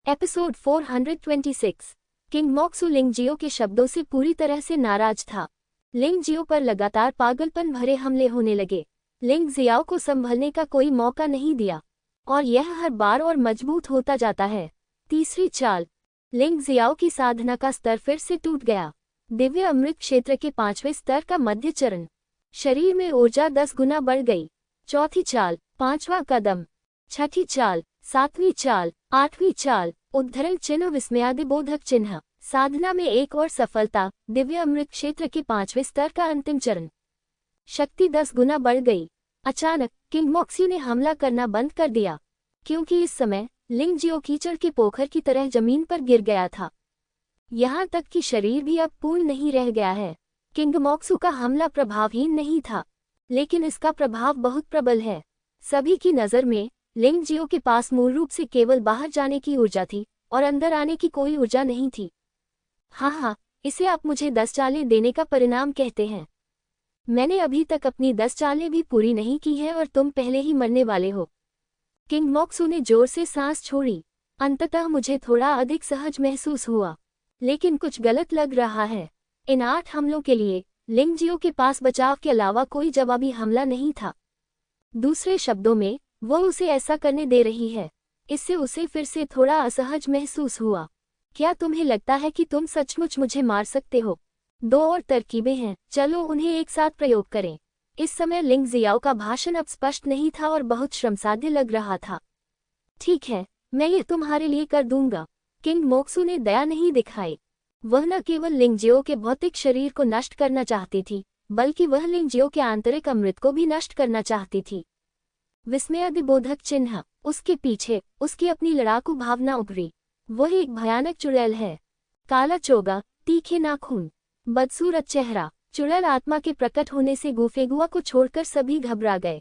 Episode 426। King मोक्सू लिंग जियो के शब्दों से पूरी तरह से नाराज था। लिंग जियो पर लगातार पागलपन भरे हमले होने लगे। लिंग जियाओ को संभलने का कोई मौका नहीं दिया और यह हर बार और मजबूत होता जाता है। तीसरी चाल, लिंग जियाओ की साधना का स्तर फिर से टूट गया। दिव्य अमृत क्षेत्र के 5वें स्तर का मध्य चरण, शरीर में ऊर्जा 10 गुना बढ़ गई। चौथी चाल, 5वां कदम। छठी चाल, 7वीं चाल, 8वीं चाल, उद्धरण चिन्ह, विस्मयादिबोधक चिन्ह। साधना में एक और सफलता, दिव्य अमृत क्षेत्र के 5वें स्तर का अंतिम चरण, शक्ति 10 गुना बढ़ गई। अचानक किंग मोक्सू ने हमला करना बंद कर दिया, क्योंकि इस समय लिंग जियो कीचड़ के पोखर की तरह जमीन पर गिर गया था। यहाँ तक कि शरीर भी अब पूर्ण नहीं रह गया है। किंग मोक्सू का हमला प्रभावहीन नहीं था, लेकिन इसका प्रभाव बहुत प्रबल है। सभी की नज़र में लिंग जियो के पास मूल रूप से केवल बाहर जाने की ऊर्जा थी और अंदर आने की कोई ऊर्जा नहीं थी। हाँ, इसे आप मुझे 10 चालें देने का परिणाम कहते हैं। मैंने अभी तक अपनी 10 चालें भी पूरी नहीं की है और तुम पहले ही मरने वाले हो। किंग मोक्सू ने जोर से सांस छोड़ी। अंततः मुझे थोड़ा अधिक सहज महसूस हुआ, लेकिन कुछ गलत लग रहा है। इन 8 हमलों के लिए लिंग जियो के पास बचाव के अलावा कोई जवाबी हमला नहीं था। दूसरे शब्दों में, वो उसे ऐसा करने दे रही है। इससे उसे फिर से थोड़ा असहज महसूस हुआ। क्या तुम्हें लगता है कि तुम सचमुच मुझे मार सकते हो? 2 और तरकीबें हैं, चलो उन्हें एक साथ प्रयोग करें। इस समय लिंग जियाओ का भाषण अब स्पष्ट नहीं था और बहुत श्रमसाध्य लग रहा था। ठीक है, मैं ये तुम्हारे लिए कर दूंगा। किंग मोक्सू ने दया नहीं दिखाई। वह न केवल लिंग जियो के भौतिक शरीर को नष्ट करना चाहती थी, बल्कि वह लिंग जियो के आंतरिक अमृत को भी नष्ट करना चाहती थी। विस्मयादिबोधक चिन्ह, उसके पीछे उसकी अपनी लड़ाकू भावना उभरी। वह एक भयानक चुड़ैल है। काला चोगा, तीखे नाखून, बदसूरत चेहरा। चुड़ैल आत्मा के प्रकट होने से गुफेगुआ को छोड़कर सभी घबरा गए।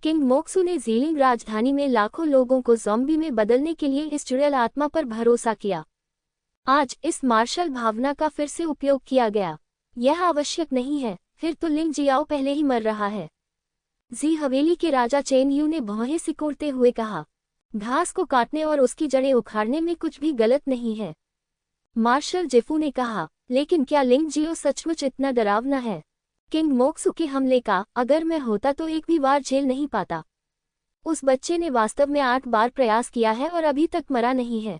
किंग मोक्सू ने ज़ीलिंग राजधानी में लाखों लोगों को ज़ॉम्बी में बदलने के लिए इस चुड़ैल आत्मा पर भरोसा किया। आज इस मार्शल भावना का फिर से उपयोग किया गया। यह आवश्यक नहीं है, फिर तो लिंग जियाओ पहले ही मर रहा है। जी हवेली के राजा चेन यू ने भौहें सिकोड़ते हुए कहा, घास को काटने और उसकी जड़ें उखाड़ने में कुछ भी गलत नहीं है। मार्शल जेफू ने कहा, लेकिन क्या लिंग जियो सचमुच इतना डरावना है? किंग मोक्सू के हमले का अगर मैं होता तो एक भी बार झेल नहीं पाता। उस बच्चे ने वास्तव में 8 बार प्रयास किया है और अभी तक मरा नहीं है।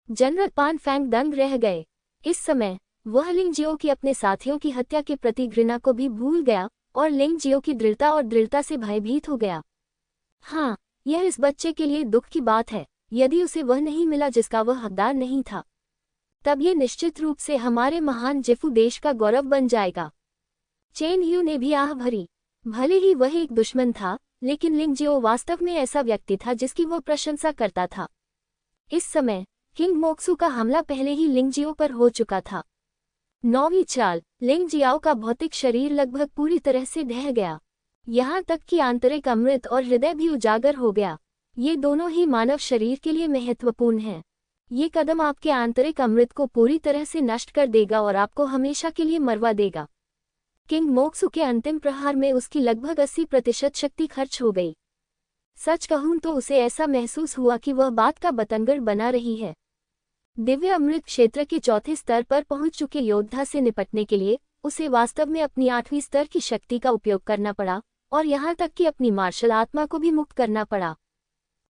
जनरल पान फैंग दंग रह गए। इस समय वह लिंग जियो की अपने साथियों की हत्या के प्रति घृणा को भी भूल गया और लिंग जियो की दृढ़ता से भयभीत हो गया। हाँ, यह इस बच्चे के लिए दुख की बात है। यदि उसे वह नहीं मिला जिसका वह हकदार नहीं था, तब ये निश्चित रूप से हमारे महान जेफू देश का गौरव बन जाएगा। चेन यू ने भी आह भरी। भले ही वह एक दुश्मन था, लेकिन लिंग जियो वास्तव में ऐसा व्यक्ति था जिसकी वो प्रशंसा करता था। इस समय किंग मोक्सू का हमला पहले ही लिंग जियो पर हो चुका था। 9वीं चाल, लिंग जियाओ का भौतिक शरीर लगभग पूरी तरह से ढह गया। यहाँ तक कि आंतरिक अमृत और हृदय भी उजागर हो गया। ये दोनों ही मानव शरीर के लिए महत्वपूर्ण हैं। ये कदम आपके आंतरिक अमृत को पूरी तरह से नष्ट कर देगा और आपको हमेशा के लिए मरवा देगा। किंग मोक्सू के अंतिम प्रहार में उसकी लगभग 80% शक्ति खर्च हो गई। सच कहूं तो उसे ऐसा महसूस हुआ कि वह बात का बतंगड़ बना रही है। दिव्य अमृत क्षेत्र के 4थे स्तर पर पहुंच चुके योद्धा से निपटने के लिए उसे वास्तव में अपनी 8वीं स्तर की शक्ति का उपयोग करना पड़ा और यहाँ तक कि अपनी मार्शल आत्मा को भी मुक्त करना पड़ा।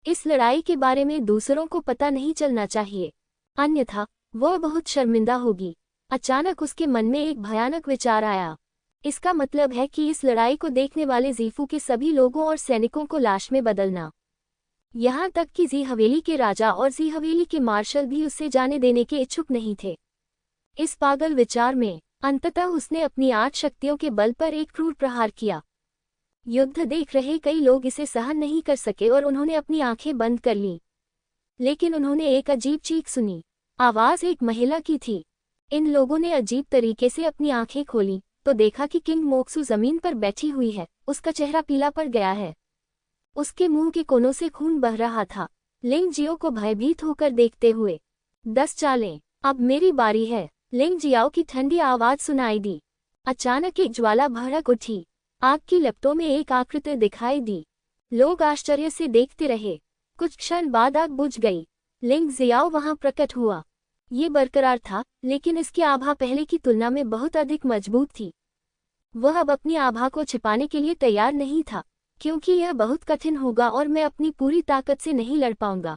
इस लड़ाई के बारे में दूसरों को पता नहीं चलना चाहिए, अन्यथा वह बहुत शर्मिंदा होगी। अचानक उसके मन में एक भयानक विचार आया। इसका मतलब है कि इस लड़ाई को देखने वाले जीफू के सभी लोगों और सैनिकों को लाश में बदलना। यहाँ तक कि जी हवेली के राजा और जी हवेली के मार्शल भी उसे जाने देने के इच्छुक नहीं थे। इस पागल विचार में अंततः उसने अपनी 8 शक्तियों के बल पर एक क्रूर प्रहार किया। युद्ध देख रहे कई लोग इसे सहन नहीं कर सके और उन्होंने अपनी आंखें बंद कर लीं। लेकिन उन्होंने एक अजीब चीख सुनी। आवाज एक महिला की थी। इन लोगों ने अजीब तरीके से अपनी आंखें खोली तो देखा कि किंग मोक्सू जमीन पर बैठी हुई है। उसका चेहरा पीला पड़ गया है। उसके मुंह के कोनों से खून बह रहा था। लिंग जियो को भयभीत होकर देखते हुए, 10 चालें, अब मेरी बारी है। लिंग जियाओ की ठंडी आवाज सुनाई दी। अचानक एक ज्वाला भड़क उठी। आग की लपटों में एक आकृति दिखाई दी। लोग आश्चर्य से देखते रहे। कुछ क्षण बाद आग बुझ गई। लिंग जियाओ वहां प्रकट हुआ। ये बरकरार था, लेकिन इसकी आभा पहले की तुलना में बहुत अधिक मजबूत थी। वह अब अपनी आभा को छिपाने के लिए तैयार नहीं था, क्योंकि यह बहुत कठिन होगा और मैं अपनी पूरी ताकत से नहीं लड़ पाऊंगा।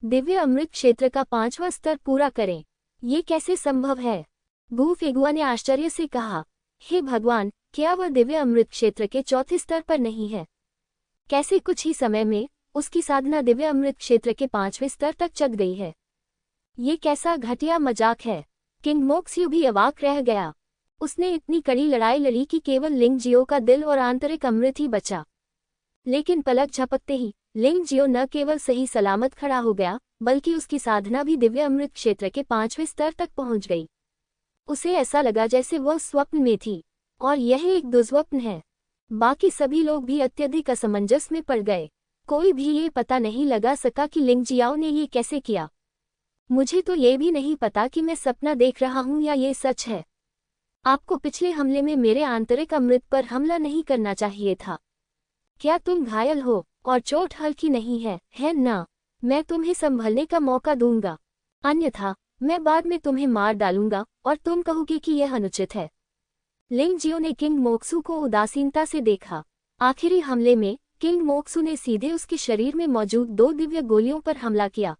दिव्य अमृत क्षेत्र का 5वां स्तर पूरा करें। ये कैसे संभव है? गू फेगुआ ने आश्चर्य से कहा, हे भगवान, क्या वह दिव्य अमृत क्षेत्र के 4थे स्तर पर नहीं है? कैसे कुछ ही समय में उसकी साधना दिव्य अमृत क्षेत्र के 5वें स्तर तक चढ़ गई है? ये कैसा घटिया मजाक है? किंग मोक्सू भी अवाक रह गया। उसने इतनी कड़ी लड़ाई लड़ी कि केवल लिंग जियो का दिल और आंतरिक अमृत ही बचा। लेकिन पलक झपकते ही लिंग जियो न केवल सही सलामत खड़ा हो गया, बल्कि उसकी साधना भी दिव्य अमृत क्षेत्र के 5वें स्तर तक पहुंच गई। उसे ऐसा लगा जैसे वह स्वप्न में थी, और यह एक दुस्वप्न है। बाकी सभी लोग भी अत्यधिक असमंजस में पड़ गए। कोई भी ये पता नहीं लगा सका कि लिंग जियाओ ने ये कैसे किया। मुझे तो ये भी नहीं पता कि मैं सपना देख रहा हूँ या ये सच है। आपको पिछले हमले में मेरे आंतरिक अमृत पर हमला नहीं करना चाहिए था। क्या तुम घायल हो और चोट हल्की नहीं है ना? मैं तुम्हें संभलने का मौका दूंगा, अन्यथा मैं बाद में तुम्हें मार डालूंगा और तुम कहोगे कि यह अनुचित है। लिंग जियो ने किंग मोक्सू को उदासीनता से देखा। आखिरी हमले में किंग मोक्सू ने सीधे उसके शरीर में मौजूद 2 दिव्य गोलियों पर हमला किया।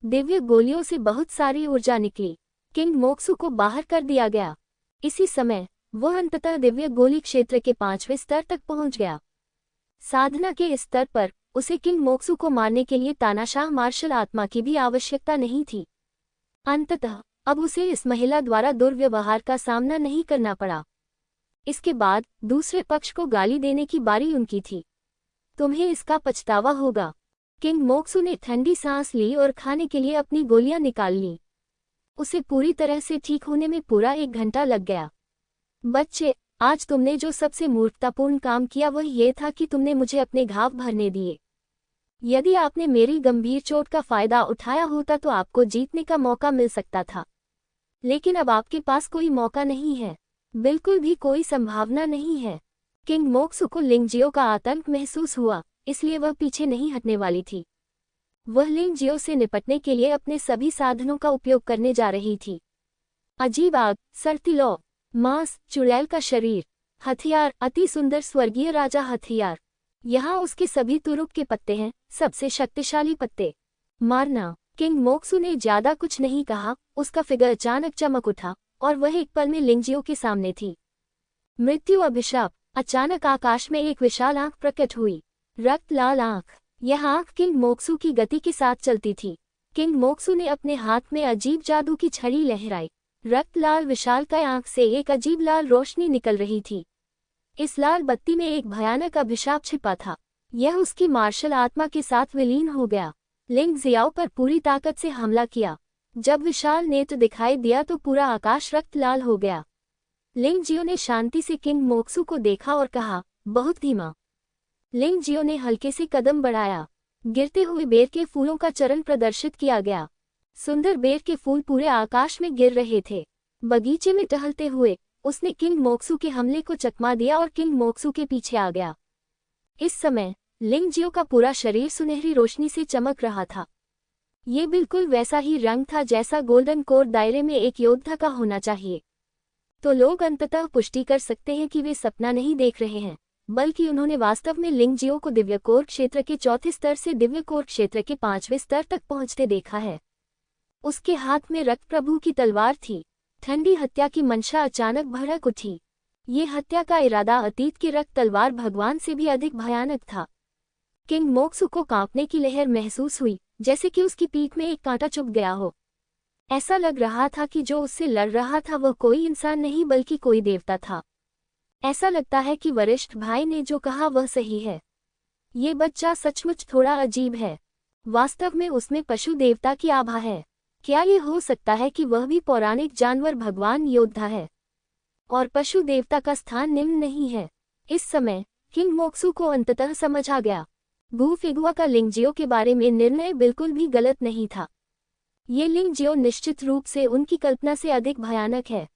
दिव्य गोलियों से बहुत सारी ऊर्जा निकली। किंग मोक्सू को बाहर कर दिया गया। इसी समय वह अंततः दिव्य गोली क्षेत्र के 5वें स्तर तक पहुंच गया। साधना के इस स्तर पर उसे किंग मोक्सू को मारने के लिए तानाशाह मार्शल आत्मा की भी आवश्यकता नहीं थी। अंततः अब उसे इस महिला द्वारा दुर्व्यवहार का सामना नहीं करना पड़ा। इसके बाद दूसरे पक्ष को गाली देने की बारी उनकी थी। तुम्हें इसका पछतावा होगा। किंग मोक्सू ने ठंडी सांस ली और खाने के लिए अपनी गोलियां निकाल लीं। उसे पूरी तरह से ठीक होने में पूरा 1 घंटा लग गया। बच्चे, आज तुमने जो सबसे मूर्खतापूर्ण काम किया वह ये था कि तुमने मुझे अपने घाव भरने दिए। यदि आपने मेरी गंभीर चोट का फायदा उठाया होता तो आपको जीतने का मौका मिल सकता था। लेकिन अब आपके पास कोई मौका नहीं है, बिल्कुल भी कोई संभावना नहीं है। किंग मोक्सू को लिंग जियो का आतंक महसूस हुआ, इसलिए वह पीछे नहीं हटने वाली थी। वह लिंग जियो से निपटने के लिए अपने सभी साधनों का उपयोग करने जा रही थी। अजीब आग, सड़ती लौ, मांस, चुड़ैल का शरीर, हथियार, अति सुंदर स्वर्गीय राजा हथियार। यहाँ उसके सभी तुरुप के पत्ते हैं, सबसे शक्तिशाली पत्ते। मारना। किंग मोक्सू ने ज्यादा कुछ नहीं कहा। उसका फिगर अचानक चमक उठा और वह एक पल में लिंग जियो के सामने थी। मृत्यु अभिशाप। अचानक आकाश में एक विशाल आंख प्रकट हुई, रक्त लाल आंख। यह आंख किंग मोक्सू की गति के साथ चलती थी। किंग मोक्सू ने अपने हाथ में अजीब जादू की छड़ी लहराई। रक्त लाल विशालकाय आंख से एक अजीब लाल रोशनी निकल रही थी। इस लाल बत्ती में एक भयानक अभिशाप छिपा था। यह उसकी मार्शल आत्मा के साथ विलीन हो गया। लिंग जियाओ पर पूरी ताकत से हमला किया। जब विशाल नेत्र दिखाई दिया तो पूरा आकाश रक्त लाल हो गया। लिंग जियो ने शांति से किंग मोक्सू को देखा और कहा, बहुत धीमा। लिंग जियो ने हल्के से कदम बढ़ाया। गिरते हुए बेर के फूलों का चरण प्रदर्शित किया गया। सुंदर बेर के फूल पूरे आकाश में गिर रहे थे। बगीचे में टहलते हुए उसने किंग मोक्सू के हमले को चकमा दिया और किंग मोक्सू के पीछे आ गया। इस समय लिंग जियो का पूरा शरीर सुनहरी रोशनी से चमक रहा था। ये बिल्कुल वैसा ही रंग था जैसा गोल्डन कोर दायरे में एक योद्धा का होना चाहिए। तो लोग अंततः पुष्टि कर सकते हैं कि वे सपना नहीं देख रहे हैं, बल्कि उन्होंने वास्तव में लिंग जियो को दिव्य कोर क्षेत्र के 4थे स्तर से दिव्य कोर क्षेत्र के 5वें स्तर तक पहुंचते देखा है। उसके हाथ में रक्त प्रभु की तलवार थी। ठंडी हत्या की मंशा अचानक भड़क उठी। ये हत्या का इरादा अतीत की रक्त तलवार भगवान से भी अधिक भयानक था। किंग मोक्सू को कांपने की लहर महसूस हुई, जैसे कि उसकी पीठ में एक कांटा चुभ गया हो। ऐसा लग रहा था कि जो उससे लड़ रहा था वह कोई इंसान नहीं बल्कि कोई देवता था। ऐसा लगता है कि वरिष्ठ भाई ने जो कहा वह सही है। ये बच्चा सचमुच थोड़ा अजीब है। वास्तव में उसमें पशु देवता की आभा है। क्या ये हो सकता है कि वह भी पौराणिक जानवर भगवान योद्धा है और पशु देवता का स्थान निम्न नहीं है? इस समय किंग मोक्सू को अंततः समझ आ गया। गू फेगुआ का लिंग जियो के बारे में निर्णय बिल्कुल भी गलत नहीं था। ये लिंग जियो निश्चित रूप से उनकी कल्पना से अधिक भयानक है।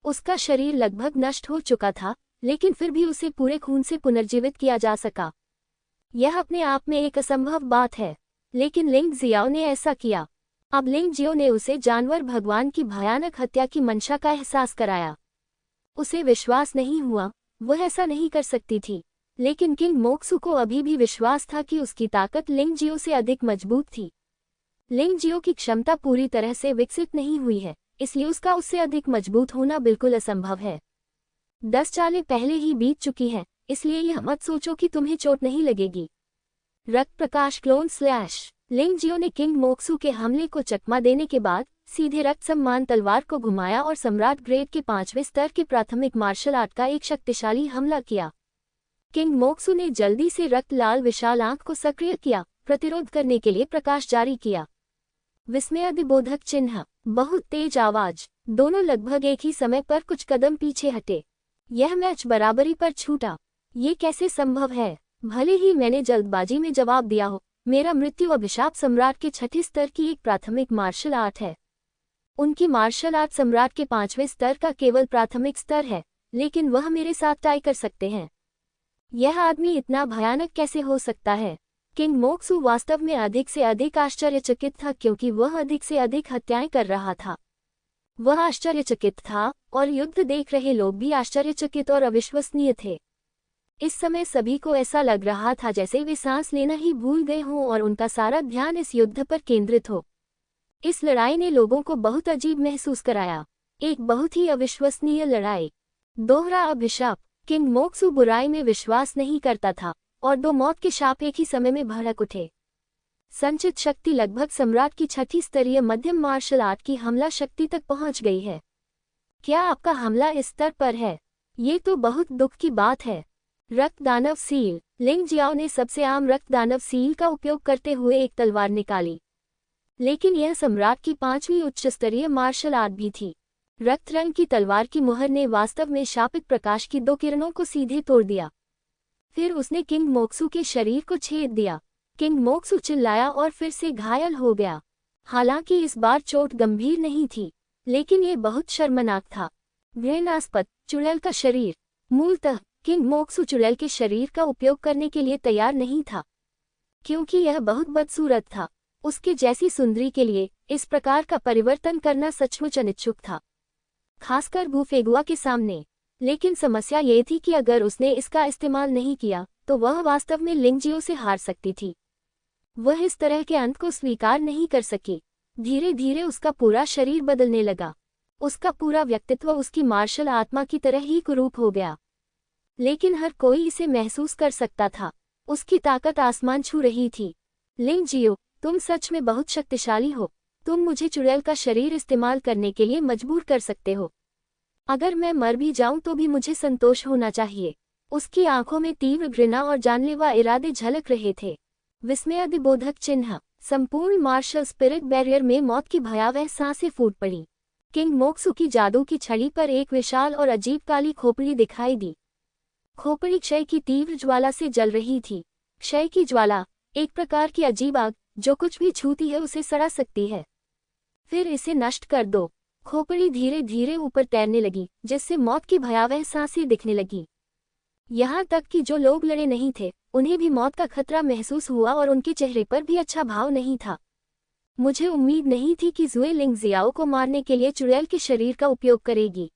उसका शरीर लगभग नष्ट हो चुका था, लेकिन फिर भी उसे पूरे खून से पुनर्जीवित किया जा सका। यह अपने आप में एक असंभव बात है। लेकिन लिंग जियाओ ने ऐसा किया। अब लिंग जियो ने उसे जानवर भगवान की भयानक हत्या की मंशा का एहसास कराया। उसे विश्वास नहीं हुआ, वह ऐसा नहीं कर सकती थी, लेकिन किंग मोक्सू को अभी भी विश्वास था कि उसकी ताकत लिंग जियो से अधिक मजबूत थी। लिंग जियो की क्षमता पूरी तरह से विकसित नहीं हुई है, इसलिए उसका उससे अधिक मजबूत होना बिल्कुल असंभव है। 10 चालें पहले ही बीत चुकी हैं, इसलिए यह मत सोचो कि तुम्हें चोट नहीं लगेगी। रक्त प्रकाश क्लोन स्लैश। लिंग जियो ने किंग मोक्सू के हमले को चकमा देने के बाद सीधे रक्त सम्मान तलवार को घुमाया और सम्राट ग्रेड के 5वें स्तर के प्राथमिक मार्शल आर्ट का एक शक्तिशाली हमला किया। किंग मोक्सू ने जल्दी से रक्त लाल विशाल आंख को सक्रिय किया, प्रतिरोध करने के लिए प्रकाश जारी किया। विस्मयादिबोधक चिन्ह, बहुत तेज आवाज, दोनों लगभग एक ही समय पर कुछ कदम पीछे हटे। यह मैच बराबरी पर छूटा। ये कैसे संभव है? भले ही मैंने जल्दबाजी में जवाब दिया हो, मेरा मृत्यु अभिशाप सम्राट के 6ठे स्तर की एक प्राथमिक मार्शल आर्ट है। उनकी मार्शल आर्ट सम्राट के 5वें स्तर का केवल प्राथमिक स्तर है, लेकिन वह मेरे साथ टाई कर सकते हैं। यह आदमी इतना भयानक कैसे हो सकता है? किंग मोक्सू वास्तव में अधिक से अधिक आश्चर्यचकित था, क्योंकि वह अधिक से अधिक हत्याएं कर रहा था। वह आश्चर्यचकित था और युद्ध देख रहे लोग भी आश्चर्यचकित और अविश्वसनीय थे। इस समय सभी को ऐसा लग रहा था जैसे वे सांस लेना ही भूल गए हों और उनका सारा ध्यान इस युद्ध पर केंद्रित हो। इस लड़ाई ने लोगों को बहुत अजीब महसूस कराया, एक बहुत ही अविश्वसनीय लड़ाई। दोहरा अभिशाप। किंग मोक्सू बुराई में विश्वास नहीं करता था और 2 मौत के शाप एक ही समय में भड़क उठे। संचित शक्ति लगभग सम्राट की 6ठी स्तरीय मध्यम मार्शल आर्ट की हमला शक्ति तक पहुंच गई है। क्या आपका हमला इस स्तर पर है? ये तो बहुत दुख की बात है। रक्त दानव सील। लिंग जियाओ ने सबसे आम रक्त दानव सील का उपयोग करते हुए एक तलवार निकाली, लेकिन यह सम्राट की 5वीं उच्च स्तरीय मार्शल आर्ट भी थी। रक्त रंग की तलवार की मुहर ने वास्तव में शापित प्रकाश की 2 किरणों को सीधे तोड़ दिया। फिर उसने किंग मोक्सू के शरीर को छेद दिया। किंग मोक्सू चिल्लाया और फिर से घायल हो गया। हालांकि इस बार चोट गंभीर नहीं थी, लेकिन ये बहुत शर्मनाक था। घृणास्पद चुड़ैल का शरीर। मूलतः किंग मोक्सू चुड़ैल के शरीर का उपयोग करने के लिए तैयार नहीं था, क्योंकि यह बहुत बदसूरत था। उसके जैसी सुंदरी के लिए इस प्रकार का परिवर्तन करना सचमुच अनिच्छुक था, खासकर गुफेगुआ के सामने। लेकिन समस्या ये थी कि अगर उसने इसका इस्तेमाल नहीं किया तो वह वास्तव में लिंग जियो से हार सकती थी। वह इस तरह के अंत को स्वीकार नहीं कर सकी। धीरे धीरे उसका पूरा शरीर बदलने लगा। उसका पूरा व्यक्तित्व उसकी मार्शल आत्मा की तरह ही कुरूप हो गया। लेकिन हर कोई इसे महसूस कर सकता था। उसकी ताकत आसमान छू रही थी। लिंग जियो, तुम सच में बहुत शक्तिशाली हो। तुम मुझे चुड़ैल का शरीर इस्तेमाल करने के लिए मजबूर कर सकते हो। अगर मैं मर भी जाऊं तो भी मुझे संतोष होना चाहिए। उसकी आंखों में तीव्र घृणा और जानलेवा इरादे झलक रहे थे। विस्मयादिबोधक चिन्ह। संपूर्ण मार्शल स्पिरिट बैरियर में मौत की भयावह सांसें फूट पड़ी। किंग मोक्सू की जादू की छड़ी पर एक विशाल और अजीब काली खोपड़ी दिखाई दी। खोपड़ी क्षय की तीव्र ज्वाला से जल रही थी। क्षय की ज्वाला, एक प्रकार की अजीब आग जो कुछ भी छूती है उसे सड़ा सकती है। फिर इसे नष्ट कर दो। खोपड़ी धीरे धीरे ऊपर तैरने लगी, जिससे मौत की भयावह सांसें दिखने लगी। यहाँ तक कि जो लोग लड़े नहीं थे उन्हें भी मौत का खतरा महसूस हुआ और उनके चेहरे पर भी अच्छा भाव नहीं था। मुझे उम्मीद नहीं थी कि जुए लिंग जियाओ को मारने के लिए चुड़ैल के शरीर का उपयोग करेगी।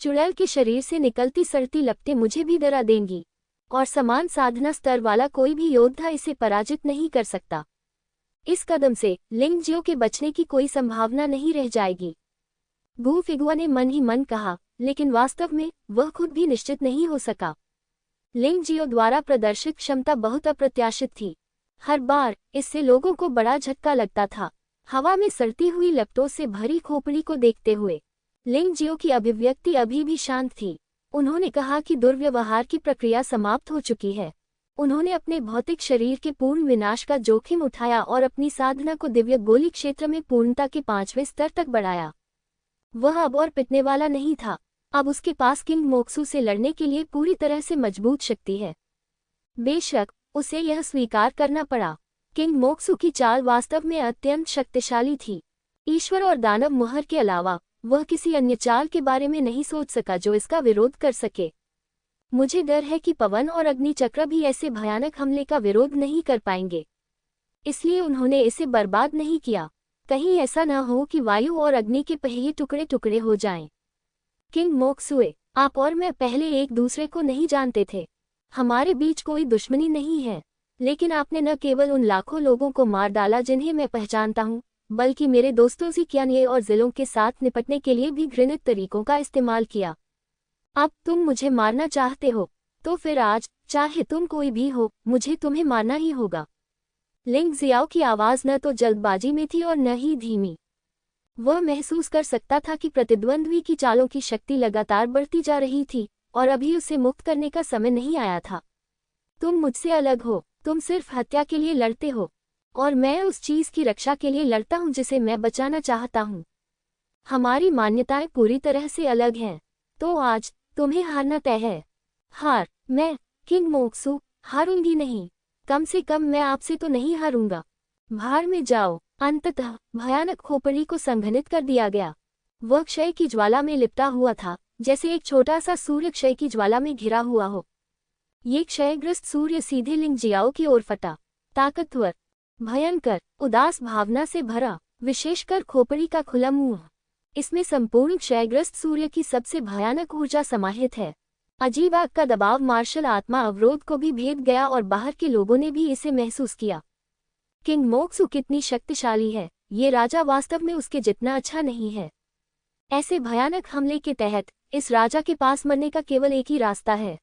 चुड़ैल के शरीर से निकलती सड़ती लपटें मुझे भी डरा देंगी, और समान साधना स्तर वाला कोई भी योद्धा इसे पराजित नहीं कर सकता। इस कदम से लिंग जियो के बचने की कोई संभावना नहीं रह जाएगी। गु फिगुआ ने मन ही मन कहा, लेकिन वास्तव में वह खुद भी निश्चित नहीं हो सका। लिंग जियो द्वारा प्रदर्शित क्षमता बहुत अप्रत्याशित थी। हर बार इससे लोगों को बड़ा झटका लगता था। हवा में सड़ती हुई लपटों से भरी खोपड़ी को देखते हुए लिंग जियो की अभिव्यक्ति अभी भी शांत थी। उन्होंने कहा कि दुर्व्यवहार की प्रक्रिया समाप्त हो चुकी है। उन्होंने अपने भौतिक शरीर के पूर्ण विनाश का जोखिम उठाया और अपनी साधना को दिव्य गोली क्षेत्र में पूर्णता के 5वें स्तर तक बढ़ाया। वह अब और पिटने वाला नहीं था। अब उसके पास किंग मोक्सू से लड़ने के लिए पूरी तरह से मजबूत शक्ति है। बेशक उसे यह स्वीकार करना पड़ा, किंग मोक्सू की चाल वास्तव में अत्यंत शक्तिशाली थी। ईश्वर और दानव मुहर के अलावा वह किसी अन्य चाल के बारे में नहीं सोच सका जो इसका विरोध कर सके। मुझे डर है कि पवन और अग्नि चक्र भी ऐसे भयानक हमले का विरोध नहीं कर पाएंगे। इसलिए उन्होंने इसे बर्बाद नहीं किया। कहीं ऐसा न हो कि वायु और अग्नि के पहिए टुकड़े टुकड़े हो जाएं। किंग मोक्सुए, आप और मैं पहले एक दूसरे को नहीं जानते थे। हमारे बीच कोई दुश्मनी नहीं है, लेकिन आपने न केवल उन लाखों लोगों को मार डाला जिन्हें मैं पहचानता हूँ, बल्कि मेरे दोस्तों ज़िक्यानये और जिलों के साथ निपटने के लिए भी घृणित तरीकों का इस्तेमाल किया। अब तुम मुझे मारना चाहते हो, तो फिर आज, चाहे तुम कोई भी हो, मुझे तुम्हें मारना ही होगा। लिंग जियाओ की आवाज़ न तो जल्दबाजी में थी और न ही धीमी। वह महसूस कर सकता था कि प्रतिद्वंद्वी की चालों की शक्ति लगातार बढ़ती जा रही थी और अभी उसे मुक्त करने का समय नहीं आया था। तुम मुझसे अलग हो, तुम सिर्फ हत्या के लिए लड़ते हो, और मैं उस चीज़ की रक्षा के लिए लड़ता हूँ जिसे मैं बचाना चाहता हूँ। हमारी मान्यताएं पूरी तरह से अलग हैं, तो आज तुम्हें हारना तय है। हार, मैं, किंग मोक्सु, हारूंगी नहीं। कम से कम मैं आपसे तो नहीं हारूंगा। भाड़ में जाओ। अंततः भयानक खोपड़ी को संघनित कर दिया गया। वह क्षय की ज्वाला में लिपटा हुआ था, जैसे एक छोटा सा सूर्य क्षय की ज्वाला में घिरा हुआ हो। ये क्षयग्रस्त सूर्य सीधे लिंग जियाओ की ओर फटा। ताकतवर, भयंकर, उदास भावना से भरा, विशेषकर खोपड़ी का खुला मुंह। इसमें संपूर्ण क्षयग्रस्त सूर्य की सबसे भयानक ऊर्जा समाहित है। अजीब आग का दबाव मार्शल आत्मा अवरोध को भी भेद गया और बाहर के लोगों ने भी इसे महसूस किया। किंग मोक्सु कितनी शक्तिशाली है, ये राजा वास्तव में उसके जितना अच्छा नहीं है। ऐसे भयानक हमले के तहत इस राजा के पास मरने का केवल एक ही रास्ता है।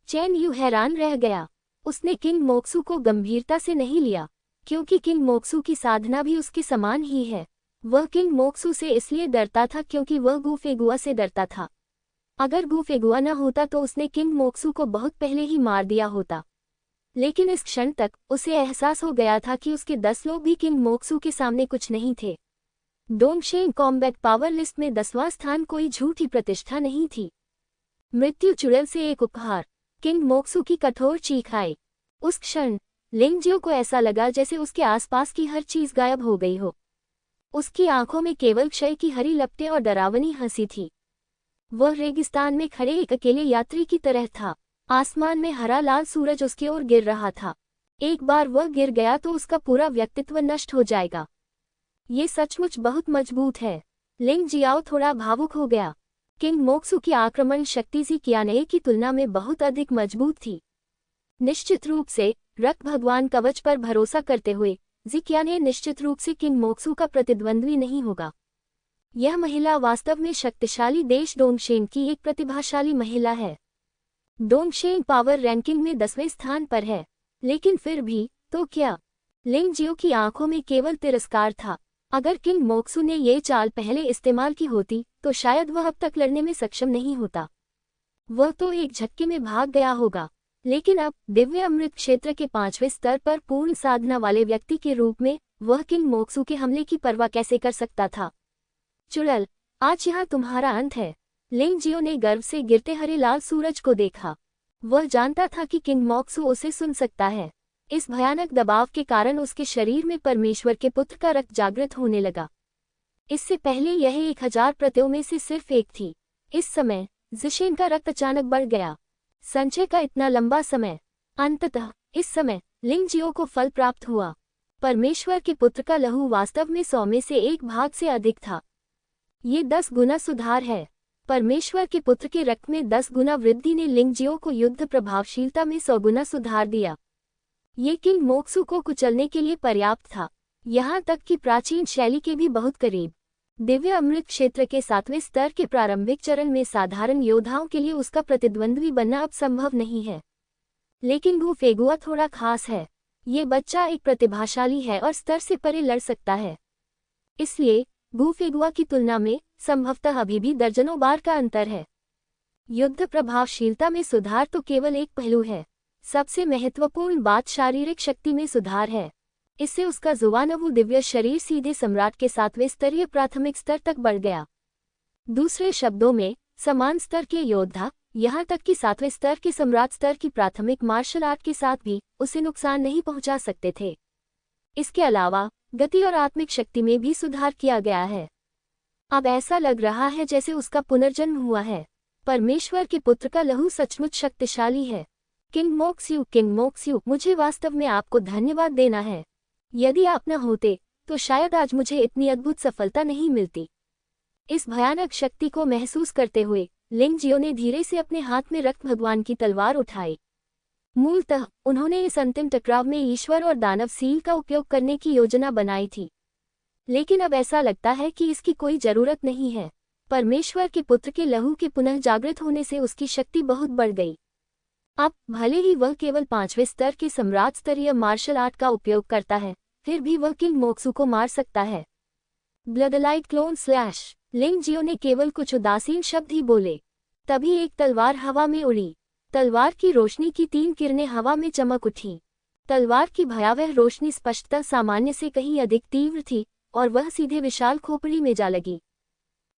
चैन यू हैरान रह गया। उसने किंग मोक्सु को गंभीरता से नहीं लिया, क्योंकि किंग मोक्सु की साधना भी उसके समान ही है। वह किंग मोक्सु से इसलिए डरता था क्योंकि वह गु फेगुआ से डरता था। अगर गु फेगुआ न होता तो उसने किंग मोक्सु को बहुत पहले ही मार दिया होता। लेकिन इस क्षण तक उसे एहसास हो गया था कि उसके 10 लोग भी किंग मोक्सु के सामने कुछ नहीं थे। डोंगशेन कॉम्बैट पावर लिस्ट में 10वां स्थान कोई झूठी प्रतिष्ठा नहीं थी। मृत्यु चुड़ैल से एक उपहार। किंग मोक्सु की कठोर चीख आई। उस क्षण लिंगजियो को ऐसा लगा जैसे उसके आसपास की हर चीज गायब हो गई हो। उसकी आंखों में केवल क्षय की हरी लपटें और डरावनी हंसी थी। वह रेगिस्तान में खड़े एक अकेले यात्री की तरह था। आसमान में हरा लाल सूरज उसकी ओर गिर रहा था। एक बार वह गिर गया तो उसका पूरा व्यक्तित्व नष्ट हो जाएगा। ये सचमुच बहुत मजबूत है। लिंग जियाओ थोड़ा भावुक हो गया। किंग मोक्सु की आक्रमण शक्ति ज़िक्यानये की तुलना में बहुत अधिक मजबूत थी। निश्चित रूप से रक्त भगवान कवच पर भरोसा करते हुए ज़िक्यानये निश्चित रूप से किंग मोक्सु का प्रतिद्वंद्वी नहीं होगा। यह महिला वास्तव में शक्तिशाली देश डोंगशेन की एक प्रतिभाशाली महिला है। डोंगशेन पावर रैंकिंग में 10वें स्थान पर है, लेकिन फिर भी, तो क्या? लिंगजियो की आंखों में केवल तिरस्कार था। अगर किंग मोक्सु ने ये चाल पहले इस्तेमाल की होती तो शायद वह अब तक लड़ने में सक्षम नहीं होता। वह तो एक झटके में भाग गया होगा। लेकिन अब दिव्य अमृत क्षेत्र के 5वें स्तर पर पूर्ण साधना वाले व्यक्ति के रूप में वह किंग मोक्सु के हमले की परवाह कैसे कर सकता था? चुड़ैल, आज यहाँ तुम्हारा अंत है। लिंगजियो ने गर्व से गिरते हरे लाल सूरज को देखा। वह जानता था कि किंग मोक्सु उसे सुन सकता है। इस भयानक दबाव के कारण उसके शरीर में परमेश्वर के पुत्र का रक्त जागृत होने लगा। इससे पहले यह 1000 प्रतियों में से सिर्फ एक थी। इस समय ज़िशेन का रक्त अचानक बढ़ गया। संचय का इतना लंबा समय। अंततः इस समय लिंगजियो को फल प्राप्त हुआ। परमेश्वर के पुत्र का लहू वास्तव में 100 में से 1 भाग से अधिक था। ये 10 गुना सुधार है। परमेश्वर के पुत्र के रक्त में 10 गुना वृद्धि ने लिंगजियो को युद्ध प्रभावशीलता में 100 गुना सुधार दिया। ये किंग मोक्सु को कुचलने के लिए पर्याप्त था, यहाँ तक कि प्राचीन शैली के भी बहुत करीब। दिव्य अमृत क्षेत्र के 7वें स्तर के प्रारंभिक चरण में साधारण योद्धाओं के लिए उसका प्रतिद्वंद्वी बनना अब संभव नहीं है। लेकिन गु फेगुआ थोड़ा खास है। ये बच्चा एक प्रतिभाशाली है और स्तर से परे लड़ सकता है। इसलिए गु फेगुआ की तुलना में संभवतः अभी भी दर्जनों बार का अंतर है। युद्ध प्रभावशीलता में सुधार तो केवल एक पहलू है। सबसे महत्वपूर्ण बात शारीरिक शक्ति में सुधार है। इससे उसका जुवानवु दिव्य शरीर सीधे सम्राट के 7वें स्तरीय प्राथमिक स्तर तक बढ़ गया। दूसरे शब्दों में, समान स्तर के योद्धा, यहाँ तक कि 7वें स्तर के सम्राट स्तर की प्राथमिक मार्शल आर्ट के साथ भी उसे नुकसान नहीं पहुंचा सकते थे। इसके अलावा गति और आत्मिक शक्ति में भी सुधार किया गया है। अब ऐसा लग रहा है जैसे उसका पुनर्जन्म हुआ है। परमेश्वर के पुत्र का लहू सचमुच शक्तिशाली है। किंग मोक्सु, मुझे वास्तव में आपको धन्यवाद देना है। यदि आप न होते तो शायद आज मुझे इतनी अद्भुत सफलता नहीं मिलती। इस भयानक शक्ति को महसूस करते हुए लिंग जियो ने धीरे से अपने हाथ में रक्त भगवान की तलवार उठाई। मूलतः उन्होंने इस अंतिम टकराव में ईश्वर और दानव सील का उपयोग करने की योजना बनाई थी, लेकिन अब ऐसा लगता है कि इसकी कोई जरूरत नहीं है। परमेश्वर के पुत्र के लहू के पुनः जागृत होने से उसकी शक्ति बहुत बढ़ गई। अब भले ही वह केवल 5वें स्तर के सम्राट स्तरीय मार्शल आर्ट का उपयोग करता है, फिर भी वह किंग मोक्सू को मार सकता है। ब्लडलाइट क्लोन स्लैश। लिंग जियो ने केवल कुछ उदासीन शब्द ही बोले, तभी एक तलवार हवा में उड़ी। तलवार की रोशनी की 3 किरणें हवा में चमक उठीं। तलवार की भयावह रोशनी स्पष्टतः सामान्य से कहीं अधिक तीव्र थी और वह सीधे विशाल खोपड़ी में जा लगी।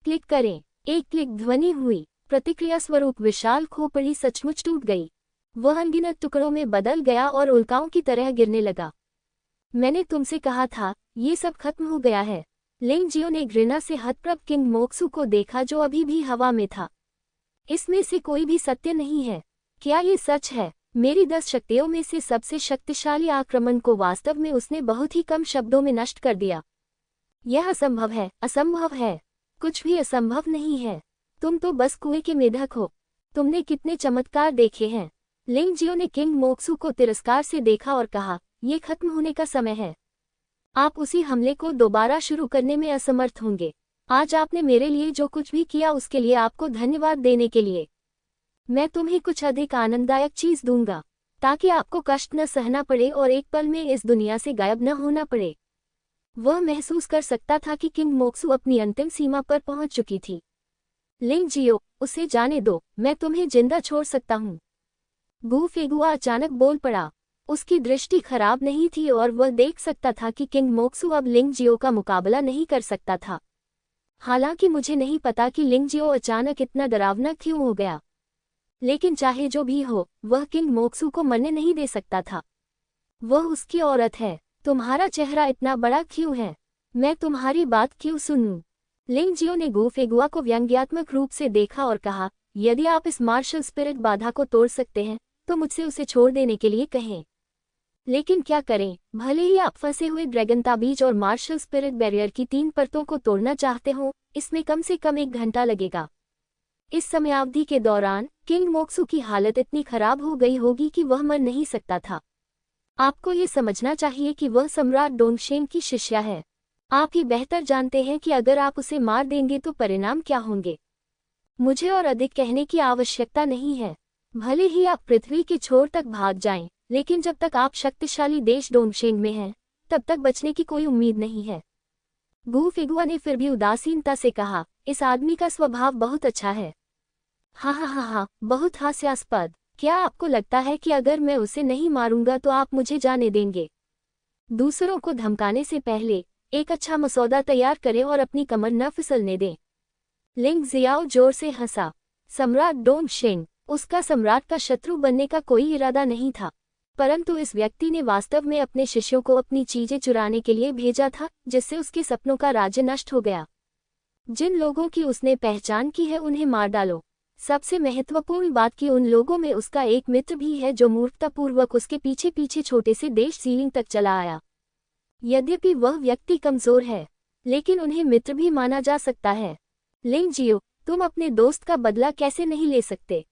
क्लिक करें। एक क्लिक ध्वनि हुई। प्रतिक्रिया स्वरूप विशाल खोपड़ी सचमुच टूट गई। वह अनगिनत टुकड़ों में बदल गया और उल्काओं की तरह गिरने लगा। मैंने तुमसे कहा था, ये सब खत्म हो गया है। लिंग जियो ने घृणा से हतप्रभ किंग मोक्सू को देखा जो अभी भी हवा में था। इसमें से कोई भी सत्य नहीं है। क्या ये सच है? मेरी 10 शक्तियों में से सबसे शक्तिशाली आक्रमण को वास्तव में उसने बहुत ही कम शब्दों में नष्ट कर दिया। यह असंभव है, असंभव है। कुछ भी असंभव नहीं है। तुम तो बस कुएं के मेढक हो। तुमने कितने चमत्कार देखे हैं। लिंग जियो ने किंग मोक्सू को तिरस्कार से देखा और कहा, ये खत्म होने का समय है। आप उसी हमले को दोबारा शुरू करने में असमर्थ होंगे। आज आपने मेरे लिए जो कुछ भी किया उसके लिए आपको धन्यवाद देने के लिए मैं तुम्हें कुछ अधिक आनंददायक चीज दूंगा, ताकि आपको कष्ट न सहना पड़े और एक पल में इस दुनिया से गायब न होना पड़े। वह महसूस कर सकता था कि किंग मोक्सू अपनी अंतिम सीमा पर पहुंच चुकी थी। लिंग जियो, उसे जाने दो, मैं तुम्हें जिंदा छोड़ सकता हूँ। गू फेगुआ अचानक बोल पड़ा। उसकी दृष्टि खराब नहीं थी और वह देख सकता था कि किंग मोक्सू अब लिंग जियो का मुकाबला नहीं कर सकता था। हालांकि मुझे नहीं पता कि लिंग जियो अचानक इतना डरावना क्यों हो गया, लेकिन चाहे जो भी हो, वह किंग मोक्सू को मरने नहीं दे सकता था। वह उसकी औरत है। तुम्हारा चेहरा इतना बड़ा क्यों है? मैं तुम्हारी बात क्यों सुनूं? लिंग जियो ने गू फेगुआ को व्यंग्यात्मक रूप से देखा और कहा, यदि आप इस मार्शल स्पिरिट बाधा को तोड़ सकते हैं तो मुझसे उसे छोड़ देने के लिए कहें। लेकिन क्या करें? भले ही आप फंसे हुए ड्रैगन ताबीज और मार्शल स्पिरिट बैरियर की 3 परतों को तोड़ना चाहते हो, इसमें कम से कम 1 घंटा लगेगा। इस समयावधि के दौरान किंग मोक्सू की हालत इतनी खराब हो गई होगी कि वह मर नहीं सकता था। आपको ये समझना चाहिए कि वह सम्राट डोंगशेन की शिष्या है। आप ही बेहतर जानते हैं कि अगर आप उसे मार देंगे तो परिणाम क्या होंगे। मुझे और अधिक कहने की आवश्यकता नहीं है। भले ही आप पृथ्वी के छोर तक भाग जाएं, लेकिन जब तक आप शक्तिशाली देश डोंगशेन में हैं, तब तक बचने की कोई उम्मीद नहीं है। गू फेगुआ ने फिर भी उदासीनता से कहा, इस आदमी का स्वभाव बहुत अच्छा है। हाँ, बहुत हास्यास्पद। क्या आपको लगता है कि अगर मैं उसे नहीं मारूंगा तो आप मुझे जाने देंगे? दूसरों को धमकाने से पहले एक अच्छा मसौदा तैयार करें और अपनी कमर न फिसलने दें। लिंग जियाओ जोर से हंसा। सम्राट डोंगशेन, उसका सम्राट का शत्रु बनने का कोई इरादा नहीं था, परंतु इस व्यक्ति ने वास्तव में अपने शिष्यों को अपनी चीजें चुराने के लिए भेजा था, जिससे उसके सपनों का राज्य नष्ट हो गया। जिन लोगों की उसने पहचान की है उन्हें मार डालो। सबसे महत्वपूर्ण बात कि उन लोगों में उसका एक मित्र भी है जो मूर्खतापूर्वक उसके पीछे पीछे छोटे से देश सीलिंग तक चला आया। यद्यपि वह व्यक्ति कमजोर है, लेकिन उन्हें मित्र भी माना जा सकता है। लिंग जियो, तुम अपने दोस्त का बदला कैसे नहीं ले सकते?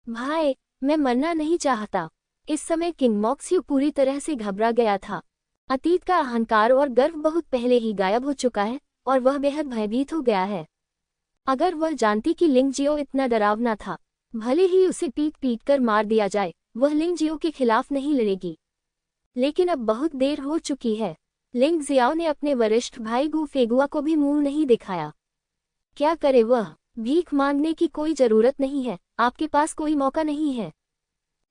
भाई, मैं मरना नहीं चाहता। इस समय किंग मोक्सू पूरी तरह से घबरा गया था। अतीत का अहंकार और गर्व बहुत पहले ही गायब हो चुका है और वह बेहद भयभीत हो गया है। अगर वह जानती कि लिंग जियो इतना डरावना था, भले ही उसे पीट कर मार दिया जाए, वह लिंग जियो के खिलाफ नहीं लड़ेगी। लेकिन अब बहुत देर हो चुकी है। लिंग जियाओ ने अपने वरिष्ठ भाई गू फेगुआ को भी मुंह नहीं दिखाया। क्या करे वह? भीख मांगने की कोई जरूरत नहीं है, आपके पास कोई मौका नहीं है।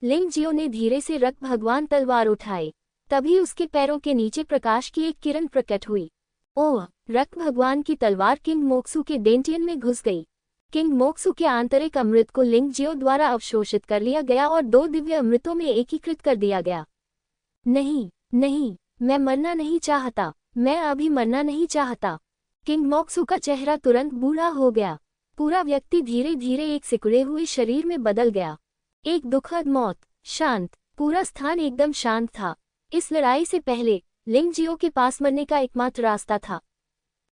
लिंग जियो ने धीरे से रक्त भगवान तलवार उठाई। तभी उसके पैरों के नीचे प्रकाश की एक किरण प्रकट हुई। ओह! रक्त भगवान की तलवार किंग मोक्सू के डेंटियन में घुस गई। किंग मोक्सू के आंतरिक अमृत को लिंग जियो द्वारा अवशोषित कर लिया गया और 2 दिव्य अमृतों में एकीकृत कर दिया गया। नहीं, मैं मरना नहीं चाहता। मैं अभी मरना नहीं चाहता। किंग मोक्सू का चेहरा तुरंत बूढ़ा हो गया। पूरा व्यक्ति धीरे धीरे एक सिकुड़े हुए शरीर में बदल गया। एक दुखद मौत। शांत। पूरा स्थान एकदम शांत था। इस लड़ाई से पहले लिंग जियो के पास मरने का एकमात्र रास्ता था।